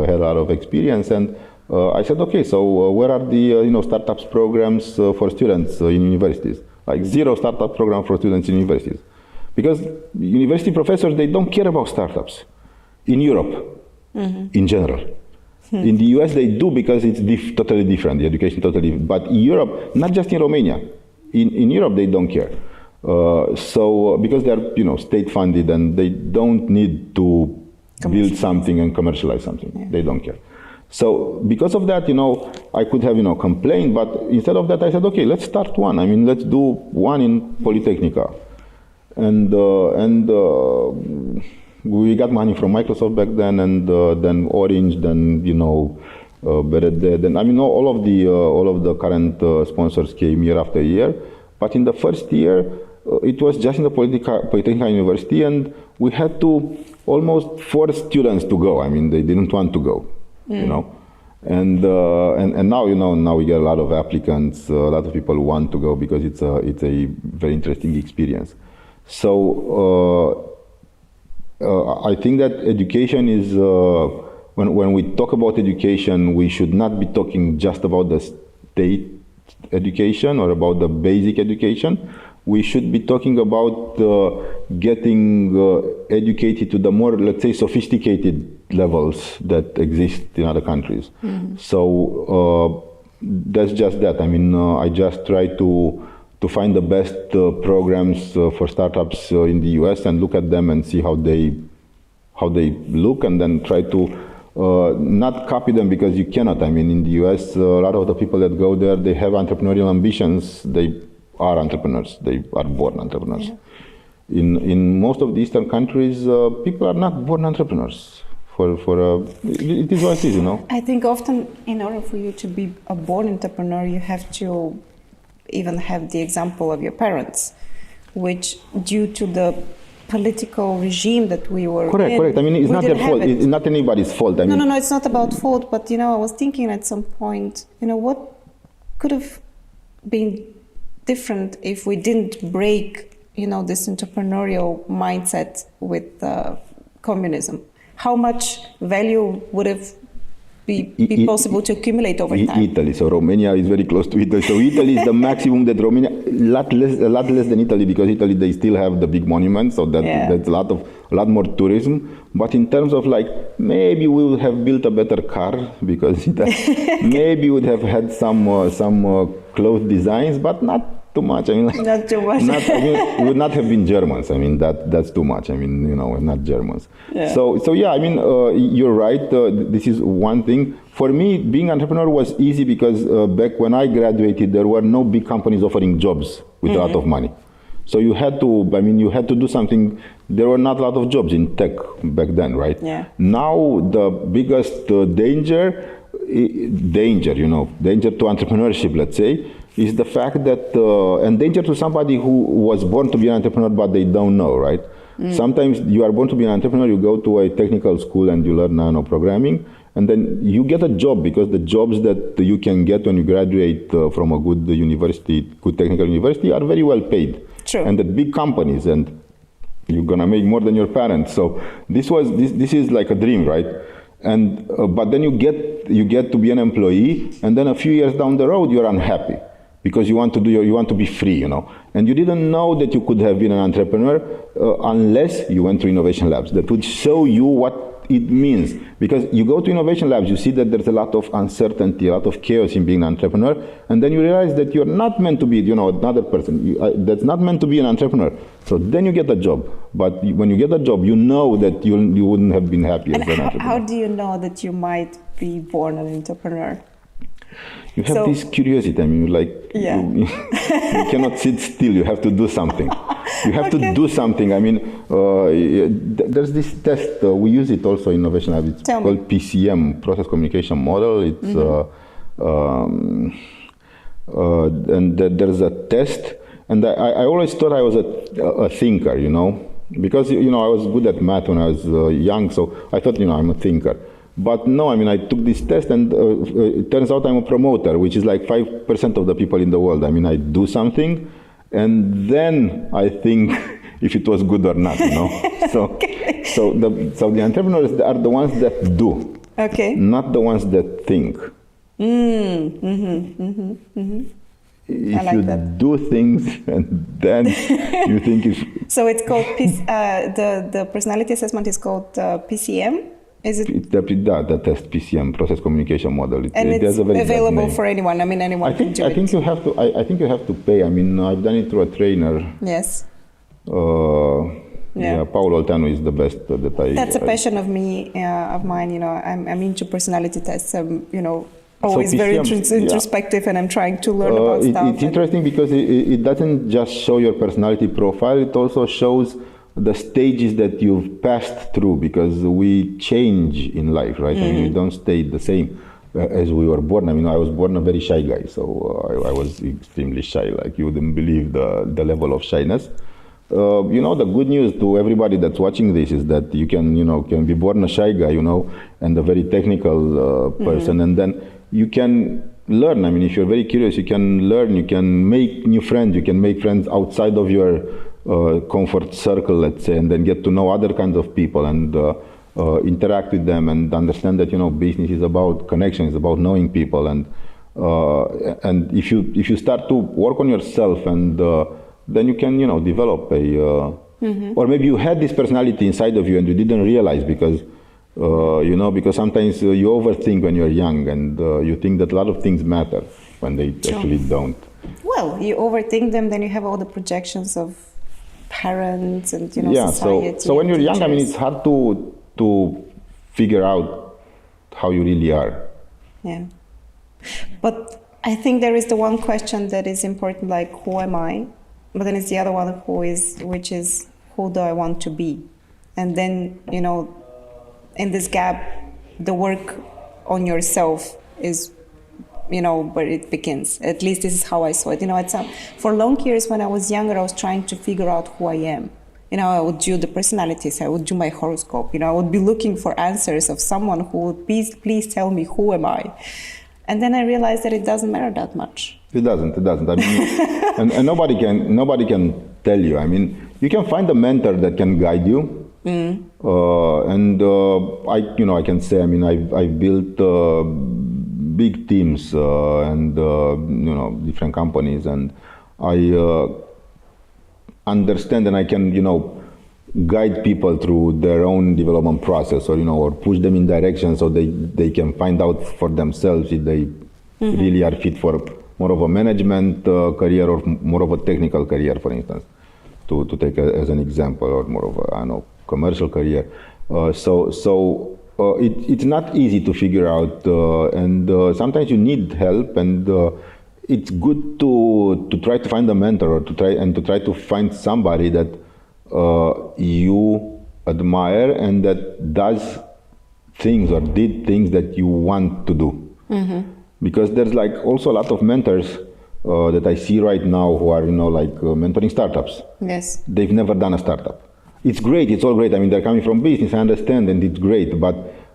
had a lot of experience, and I said, okay, so where are the startups programs for students in universities? Like zero startup program for students in universities, because university professors, they don't care about startups in Europe, in general. In the US they do, because it's totally different, the education totally different. But in Europe, not just in Romania. In Europe, they don't care. So because they are, state funded, and they don't need to build something and commercialize something. Yeah. They don't care. So because of that, I could have, complained, but instead of that, I said, okay, let's start one. Let's do one in Politehnica. And we got money from Microsoft back then, and then Orange, then, then all of the current sponsors came year after year. But in the first year, it was just in the Politehnica University, and we had to almost force students to go. They didn't want to go, And now now we get a lot of applicants. A lot of people want to go because it's a very interesting experience. So I think that education is. When we talk about education, we should not be talking just about the state education or about the basic education. We should be talking about getting educated to the more, let's say, sophisticated levels that exist in other countries. So that's just that. I just try to find the best programs for startups in the US and look at them and see how they look, and then try to not copy them, because you cannot. In the US, a lot of the people that go there, they have entrepreneurial ambitions. They are entrepreneurs. They are born entrepreneurs. Yeah. In most of the Eastern countries, people are not born entrepreneurs. It is what it is, I think often, in order for you to be a born entrepreneur, you have to even have the example of your parents, which, due to the political regime that we were correct. It's not their fault. It's not anybody's fault. No, it's not about fault. But I was thinking at some point, what could have been different if we didn't break, this entrepreneurial mindset with communism? How much value would have be possible to accumulate over time? Italy. So Romania is very close to Italy. So Italy is the maximum that Romania, a lot less than Italy, because Italy, they still have the big monuments, so that's a lot more tourism. But in terms of maybe we would have built a better car, because maybe we would have had some clothes designs, but not too much. Not too much. We would not have been Germans. That's too much. We're not Germans. Yeah. So yeah, you're right. This is one thing. For me, being an entrepreneur was easy because back when I graduated, there were no big companies offering jobs with a lot of money. So you had to do something. There were not a lot of jobs in tech back then, right? Yeah. Now the biggest danger to entrepreneurship, let's say, is the fact that, and danger to somebody who was born to be an entrepreneur but they don't know, right? Sometimes you are born to be an entrepreneur, you go to a technical school and you learn nano programming, and then you get a job, because the jobs that you can get when you graduate from a good technical university are very well paid. True. And at big companies, and you're gonna make more than your parents. So this is like a dream, right? And but then you get to be an employee, and then a few years down the road you're unhappy, because you want to be free, and you didn't know that you could have been an entrepreneur unless you went to innovation labs that would show you what it means. Because you go to innovation labs, you see that there's a lot of uncertainty, a lot of chaos in being an entrepreneur, and then you realize that you're not meant to be, another person that's not meant to be an entrepreneur. So then you get a job, but when you get a job, you know that you wouldn't have been happy as an entrepreneur. How do you know that you might be born an entrepreneur? You have this curiosity. You cannot sit still. You have to do something. You have to do something. There's this test. We use it also in Innovation Lab. It's called PCM, Process Communication Model. It's and there's a test. And I always thought I was a thinker, because I was good at math when I was young. So I thought, I'm a thinker. But no, I took this test, and it turns out I'm a promoter, which is like 5% of the people in the world. I do something, and then I think if it was good or not, So, so the entrepreneurs are the ones that do, not the ones that think. If you do things and then you think So it's called the personality assessment is called PCM. Is it? The test PCM, Process Communication Model. It's available for anyone. Anyone can do it. I think you have to. I think you have to pay. I've done it through a trainer. Yes. Paul Olteanu is the best that I. That's a passion of mine. I'm into personality tests. Always so PCM, very introspective, and I'm trying to learn about stuff. It's interesting because it doesn't just show your personality profile. It also shows the stages that you've passed through, because we change in life, right? We don't stay the same as we were born. I was born a very shy guy, so I was extremely shy. You wouldn't believe the level of shyness. The good news to everybody that's watching this is that you can be born a shy guy, and a very technical person, and then you can learn. If you're very curious, you can learn. You can make new friends. You can make friends outside of your comfort circle, let's say, and then get to know other kinds of people and interact with them, and understand that business is about connection, it's about knowing people, and if you start to work on yourself, and then you can develop or maybe you had this personality inside of you and you didn't realize, because because sometimes you overthink when you're young, and you think that a lot of things matter when they actually don't. Well, you overthink them, then you have all the projections of parents and society. So when you're young, it's hard to figure out how you really are. Yeah, but I think there is the one question that is important, like who am I? But then it's the other one which is who do I want to be? And then in this gap, the work on yourself is where it begins. At least this is how I saw it. For long years when I was younger, I was trying to figure out who I am. I would do the personalities, I would do my horoscope, I would be looking for answers of someone who would please tell me who am I. And then I realized that it doesn't matter that much. It doesn't. I mean, and nobody can tell you. I mean, you can find a mentor that can guide you. I can say, I mean, I've built big teams and different companies, and I understand, and I can guide people through their own development process, or push them in direction so they can find out for themselves if they really are fit for more of a management career or more of a technical career, for instance, to take as an example, or more of a commercial career. It's not easy to figure out, and sometimes you need help, and it's good to try to find a mentor, or to try to find somebody that you admire and that does things or did things that you want to do. Because there's also a lot of mentors that I see right now who are mentoring startups. Yes. They've never done a startup. It's great, it's all great. I mean, they're coming from business, I understand, and it's great,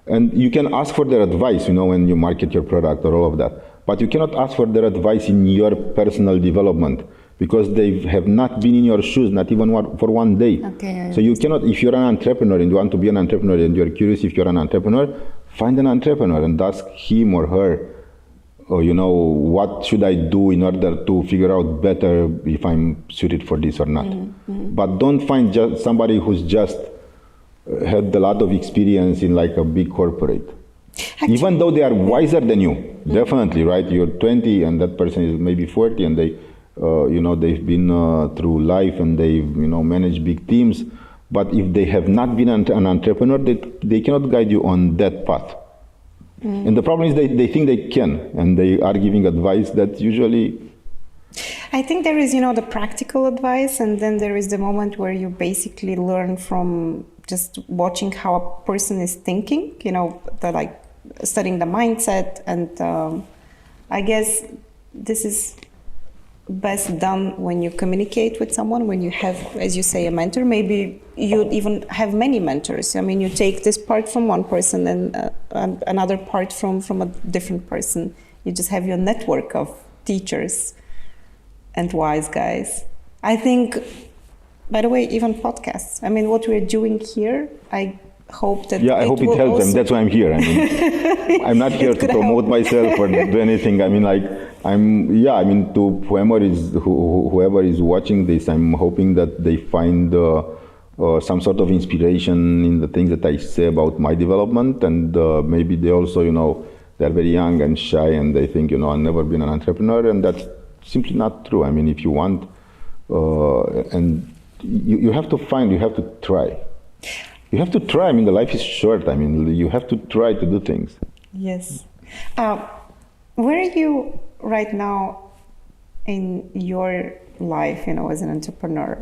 and you can ask for their advice, when you market your product or all of that. But you cannot ask for their advice in your personal development, because they have not been in your shoes, not even for one day. Okay. So you cannot, if you're an entrepreneur and you want to be an entrepreneur and you're curious if you're an entrepreneur, find an entrepreneur and ask him or her, what should I do in order to figure out better if I'm suited for this or not. But don't find just somebody who's just had a lot of experience in a big corporate. Actually, even though they are wiser than you, definitely, right? You're 20 and that person is maybe 40, and they, they've been through life, and they've, managed big teams. But if they have not been an entrepreneur, they cannot guide you on that path. And the problem is they think they can, and they are giving advice that usually... I think there is, the practical advice, and then there is the moment where you basically learn from just watching how a person is thinking, studying the mindset. And I guess this is best done when you communicate with someone, when you have, as you say, a mentor. Maybe you even have many mentors. I mean, you take this part from one person and another part from a different person. You just have your network of teachers and wise guys. I think, by the way, even podcasts. I mean, what we're doing here, I hope that I hope it helps them. That's why I'm here. I mean, I'm not here to promote myself or do anything. I mean, to whoever is watching this, I'm hoping that they find some sort of inspiration in the things that I say about my development, and maybe they also, they're very young and shy, and they think, I've never been an entrepreneur, and that's simply not true. I mean, if you want, and you have to try. You have to try. I mean, the life is short. I mean, you have to try to do things. Yes. Where are you right now in your life, as an entrepreneur?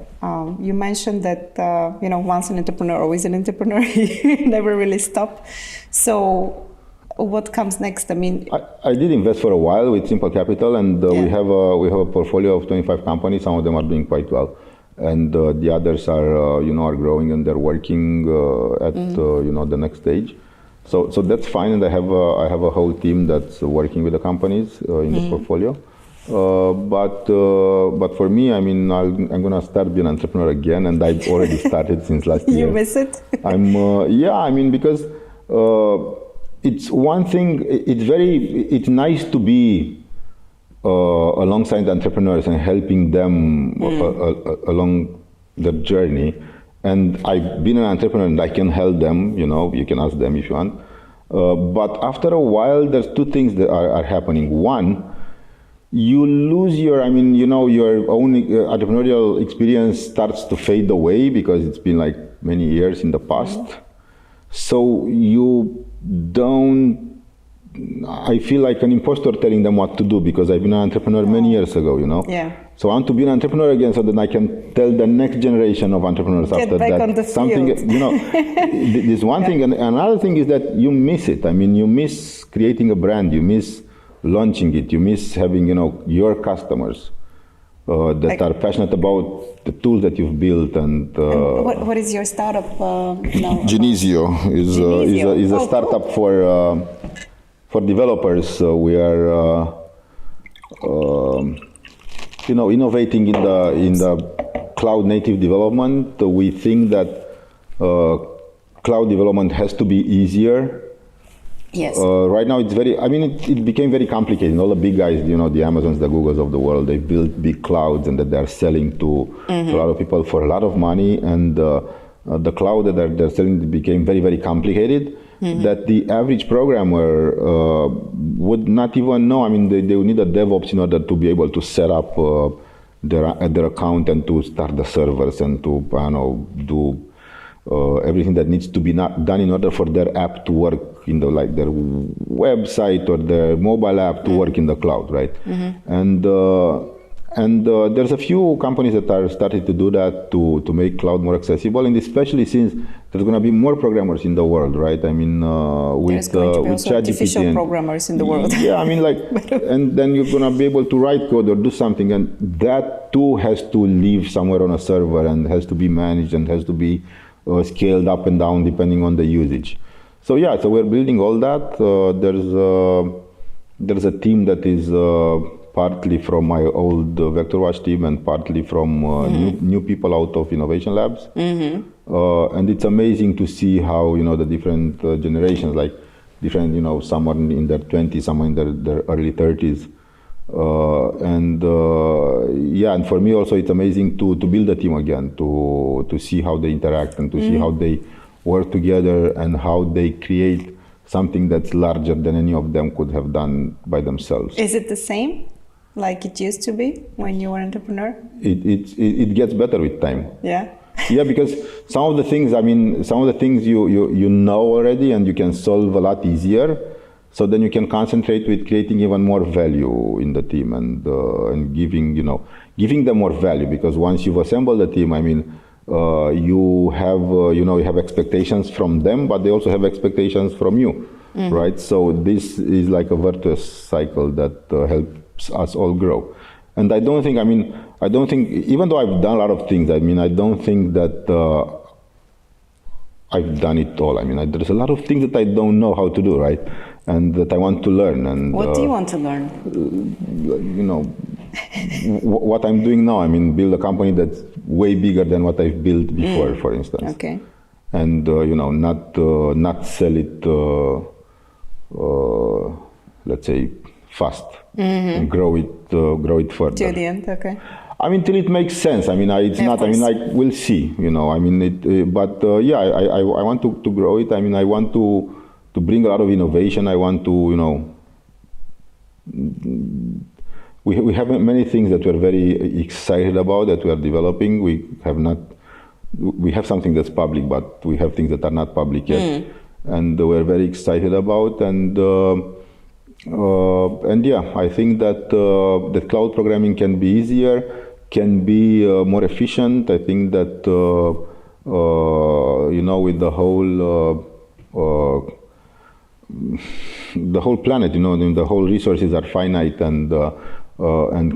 You mentioned that, once an entrepreneur, always an entrepreneur. You never really stop. So what comes next? I mean, I did invest for a while with Simple Capital, and we have a portfolio of 25 companies. Some of them are doing quite well, and the others are are growing, and they're working at the next stage. So that's fine, and I have a whole team that's working with the companies in this portfolio. But for me, I mean, I'm gonna start being an entrepreneur again, and I've already started since last year. You miss it? I mean, because it's one thing. It's nice to be alongside entrepreneurs and helping them along the journey. And I've been an entrepreneur, and I can help them. You can ask them if you want. But after a while, there's two things that are happening. One, you lose your own entrepreneurial experience starts to fade away, because it's been many years in the past. So you don't. I feel like an imposter telling them what to do, because I've been an entrepreneur many years ago, Yeah. So I want to be an entrepreneur again, so that I can tell the next generation of entrepreneurs Get after back that on the something, field. This one thing, and another thing is that you miss it. I mean, you miss creating a brand, you miss launching it, you miss having, your customers that are passionate about the tools that you've built. And what is your startup now? Genezio is a startup for developers. We are innovating in the cloud native development. We think that cloud development has to be easier. Yes. Right now, it became very complicated. All the big guys, the Amazons, the Googles of the world, they built big clouds and that they're selling to a lot of people for a lot of money. And the cloud that they're selling became very, very complicated that the average programmer would not even know. I mean, they would need a DevOps in order to be able to set up their account and to start the servers and to, do everything that needs to be done in order for their app to work in their website or their mobile app to work in the cloud, right? And there's a few companies that are starting to do that to make cloud more accessible, and especially since there's going to be more programmers in the world, right? I mean, there's going to be also artificial programmers in the world. Yeah, I mean, and then you're going to be able to write code or do something, and that too has to live somewhere on a server and has to be managed and has to be scaled up and down depending on the usage. So we're building all that. There's a team that is partly from my old VectorWatch team and partly from new people out of innovation labs. And it's amazing to see how the different generations, like different someone in their 20s, someone in their early 30s. And for me also it's amazing to build a team again, to see how they interact and to see how they work together and how they create something that's larger than any of them could have done by themselves. Is it the same like it used to be when you were an entrepreneur? It gets better with time. Yeah. Yeah, because some of the things you know already and you can solve a lot easier. So then you can concentrate with creating even more value in the team and giving them more value, because once you've assembled the team, I mean, you have expectations from them, but they also have expectations from you, right? So this is like a virtuous cycle that helps us all grow. And I don't think, even though I've done a lot of things, I don't think that I've done it all. There's a lot of things that I don't know how to do, right? And that I want to learn. And what do you want to learn? What I'm doing now. Build a company that's way bigger than what I've built before, for instance. Okay. And not sell it, let's say, fast. And grow it further. To the end, okay. Till it makes sense. We'll see. I want to grow it. I want to bring a lot of innovation. I want to, we have many things that we're very excited about that we are developing. We have something that's public, but we have things that are not public yet, and we're very excited about. And I think that that cloud programming can be easier, can be more efficient. I think that with the whole planet, the whole resources are finite, and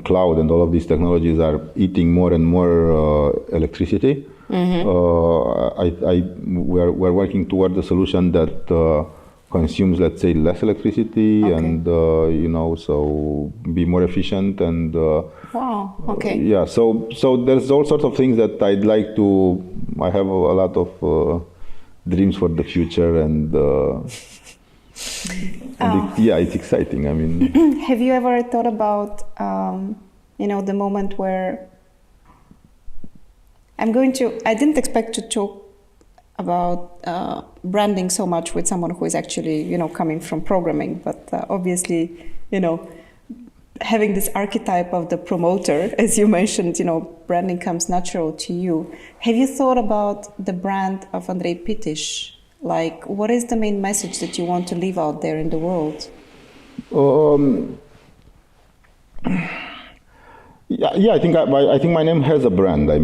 cloud and all of these technologies are eating more and more electricity. We're working toward a solution that consumes, let's say, less electricity, and so be more efficient and. Wow. Okay. So there's all sorts of things that I'd like to. I have a lot of dreams for the future, and. It's exciting. Have you ever thought about, the moment where I didn't expect to talk about branding so much with someone who is actually, coming from programming, but obviously, having this archetype of the promoter, as you mentioned, branding comes natural to you. Have you thought about the brand of Andrei Pitis? Like, what is the main message that you want to leave out there in the world? I think my name has a brand. I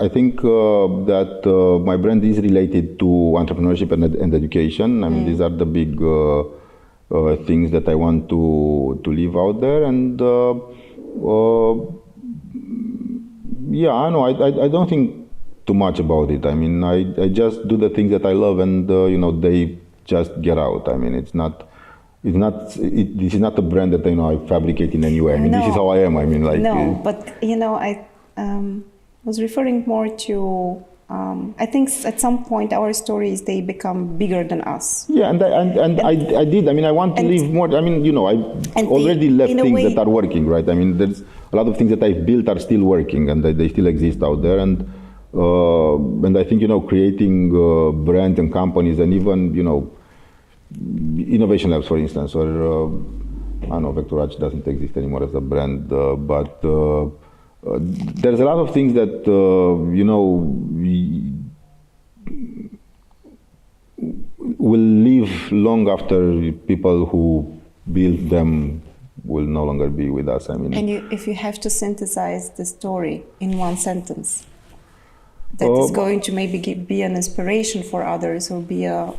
think that my brand is related to entrepreneurship and education. These are the big things that I want to leave out there. And I know I don't think too much about it. I just do the things that I love, and they just get out. This is not a brand that I fabricate in any way. I mean, this is how I am. I mean, like but I was referring more to. I think at some point our stories they become bigger than us. Yeah, and I did. I mean, I want to leave more. I mean, I already left things that are working, right? I mean, there's a lot of things that I've built are still working and they still exist out there. And I think creating brands and companies and even innovation labs, for instance, or I don't know, VectorAge doesn't exist anymore as a brand, but there's a lot of things that will live long after people who build them will no longer be with us. I mean, and if you have to synthesize the story in one sentence, that is going to maybe be an inspiration for others or be a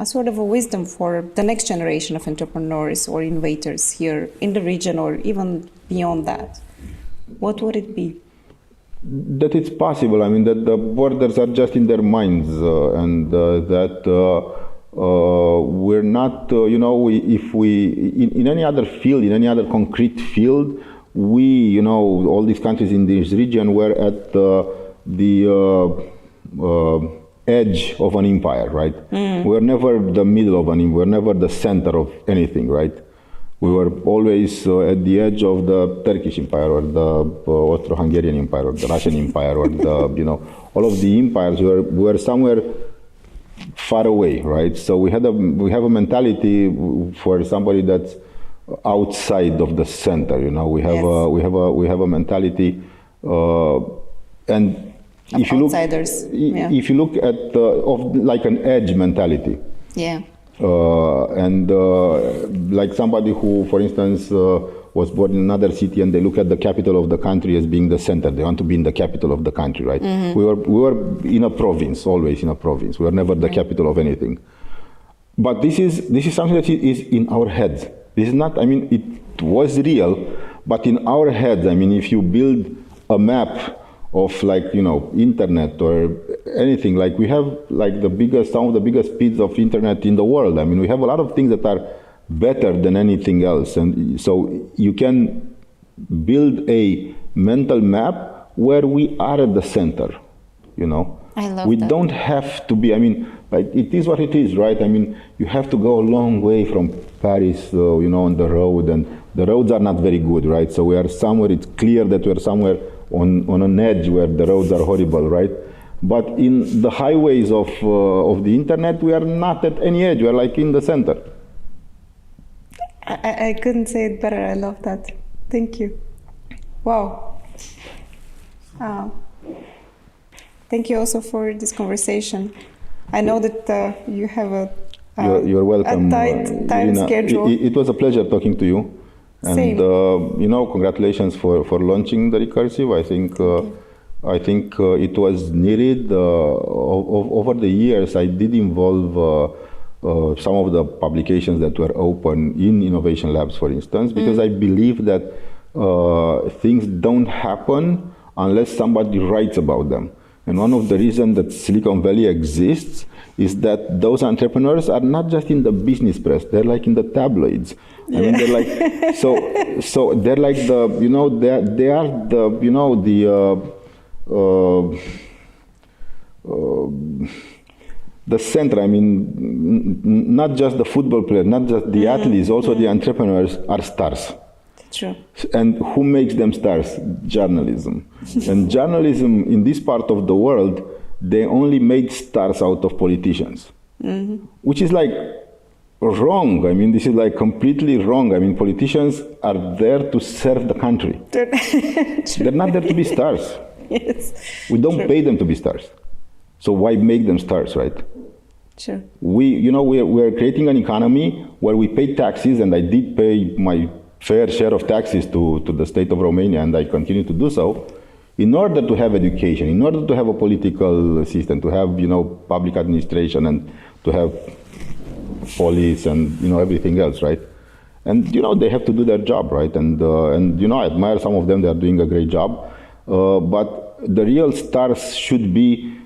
sort of a wisdom for the next generation of entrepreneurs or innovators here in the region or even beyond that, what would it be? That it's possible. I mean, that the borders are just in their minds, and that we're not, if we, in any other field, in any other concrete field, we, all these countries in this region were at the edge of an empire, right? We're never the middle of we're never the center of anything, right? We were always at the edge of the Turkish Empire or the Austro-Hungarian Empire or the Russian Empire or the, all of the empires were somewhere far away, right? So we have a mentality for somebody that's outside of the center, we have a mentality, and if you outsiders. If you look at of like an edge mentality. Yeah. And like somebody who, for instance, was born in another city and they look at the capital of the country as being the center. They want to be in the capital of the country, right? We were in a province, always in a province. We were never the capital of anything. But this is something that is in our heads. This is not, I mean, it was real, but in our heads, I mean, if you build a map of internet or anything, like we have some of the biggest speeds of internet in the world. I mean, we have a lot of things that are better than anything else. And so you can build a mental map where we are at the center, I love that. We don't have to be, I mean, like it is what it is, right? I mean, you have to go a long way from Paris, on the road, and the roads are not very good, right? So we are somewhere, it's clear that we're somewhere on an edge where the roads are horrible, right? But in the highways of the internet, we are not at any edge. We are like in the center. I couldn't say it better. I love that. Thank you. Wow. Thank you also for this conversation. I know that you have you're welcome. A tight time Irina, schedule. It was a pleasure talking to you. Same. And congratulations for launching the Recursive. I think it was needed. Over the years, I did involve some of the publications that were open in innovation labs, for instance, because I believe that things don't happen unless somebody writes about them. And one of the reasons that Silicon Valley exists is that those entrepreneurs are not just in the business press, they're like in the tabloids. I mean, they're like, so they're like the, they are the, the center. I mean, not just the football players, not just the athletes, also the entrepreneurs are stars. True. And who makes them stars? Journalism. And journalism in this part of the world, they only made stars out of politicians, which is like wrong. I mean, this is like completely wrong. I mean, politicians are there to serve the country. They're not there to be stars. Yes. We don't pay them to be stars. So why make them stars, right? Sure. We're creating an economy where we pay taxes, and I did pay my fair share of taxes to the state of Romania, and I continue to do so, in order to have education, in order to have a political system, to have, public administration, and to have police and, everything else, right? And, they have to do their job, right? And I admire some of them, they are doing a great job. But the real stars should be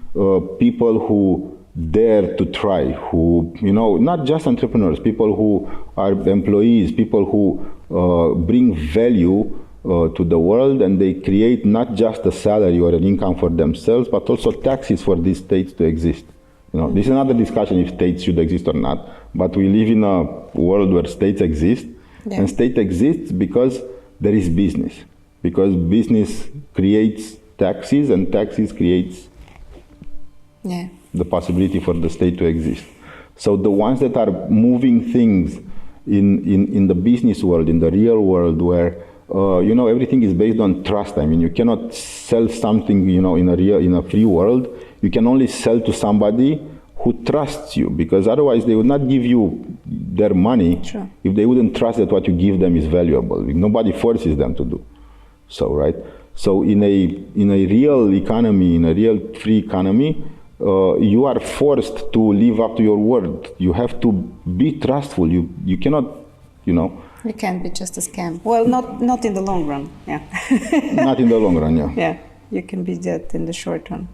people who dare to try, who, not just entrepreneurs, people who are employees, people who bring value to the world, and they create not just a salary or an income for themselves, but also taxes for these states to exist. This is another discussion if states should exist or not, but we live in a world where states exist, and state exists because there is business, because business creates taxes, and taxes creates the possibility for the state to exist. So the ones that are moving things in the business world, in the real world, where everything is based on trust. I mean, you cannot sell something, in a free world. You can only sell to somebody who trusts you, because otherwise they would not give you their money if they wouldn't trust that what you give them is valuable. Nobody forces them to do so, right? So in a real economy, in a real free economy, you are forced to live up to your word. You have to be trustful. You cannot, You can't be just a scam. Well, not in the long run. Yeah. Not in the long run. Yeah. Yeah, you can be that in the short run.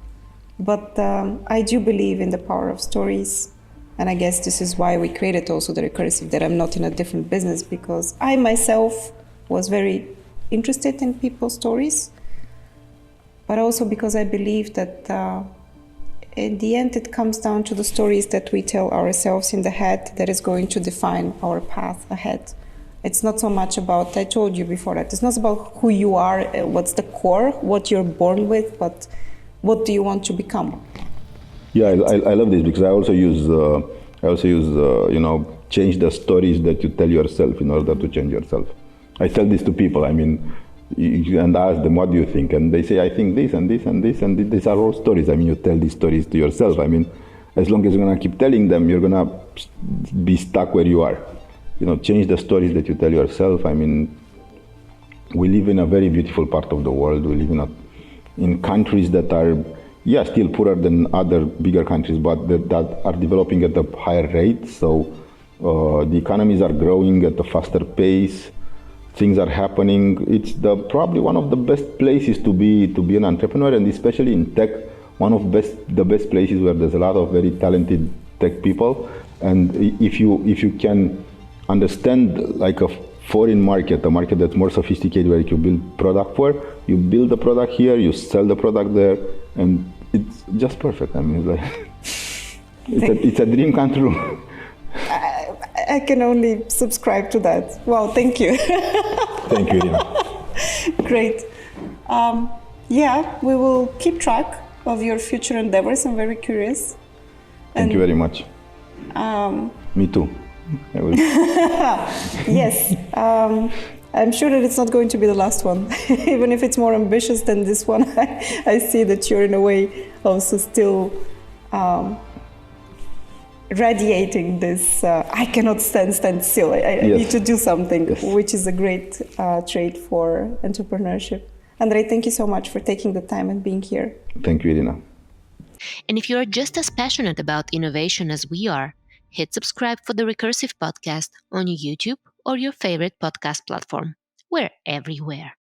But I do believe in the power of stories, and I guess this is why we created also the Recursive. That I'm not in a different business, because I myself was very interested in people's stories, but also because I believe that in the end it comes down to the stories that we tell ourselves in the head that is going to define our path ahead. It's not so much about, I told you before that, it's not about who you are, what's the core, what you're born with, but what do you want to become? Yeah, I love this, because I also use change the stories that you tell yourself in order to change yourself. I tell this to people, and ask them, what do you think? And they say, I think this and this and this, and these are all stories. You tell these stories to yourself. As long as you're going to keep telling them, you're going to be stuck where you are. Change the stories that you tell yourself. We live in a very beautiful part of the world. We live in countries that are, still poorer than other bigger countries, but that are developing at a higher rate. So the economies are growing at a faster pace. Things are happening. It's probably one of the best places to be an entrepreneur, and especially in tech, one of the best places where there's a lot of very talented tech people. And if you can understand like a foreign market, a market that's more sophisticated, where you build product for, you build the product here, you sell the product there, and it's just perfect. It's a dream come true. I can only subscribe to that. Wow, thank you. Thank you, Irina. Great. We will keep track of your future endeavors. I'm very curious. Thank you very much. Me too. I will. Yes. I'm sure that it's not going to be the last one. Even if it's more ambitious than this one, I see that you're in a way also still radiating this, I cannot stand still. I need to do something, which is a great trait for entrepreneurship. Andrei, thank you so much for taking the time and being here. Thank you, Irina. And if you are just as passionate about innovation as we are, hit subscribe for the Recursive podcast on YouTube or your favorite podcast platform. We're everywhere.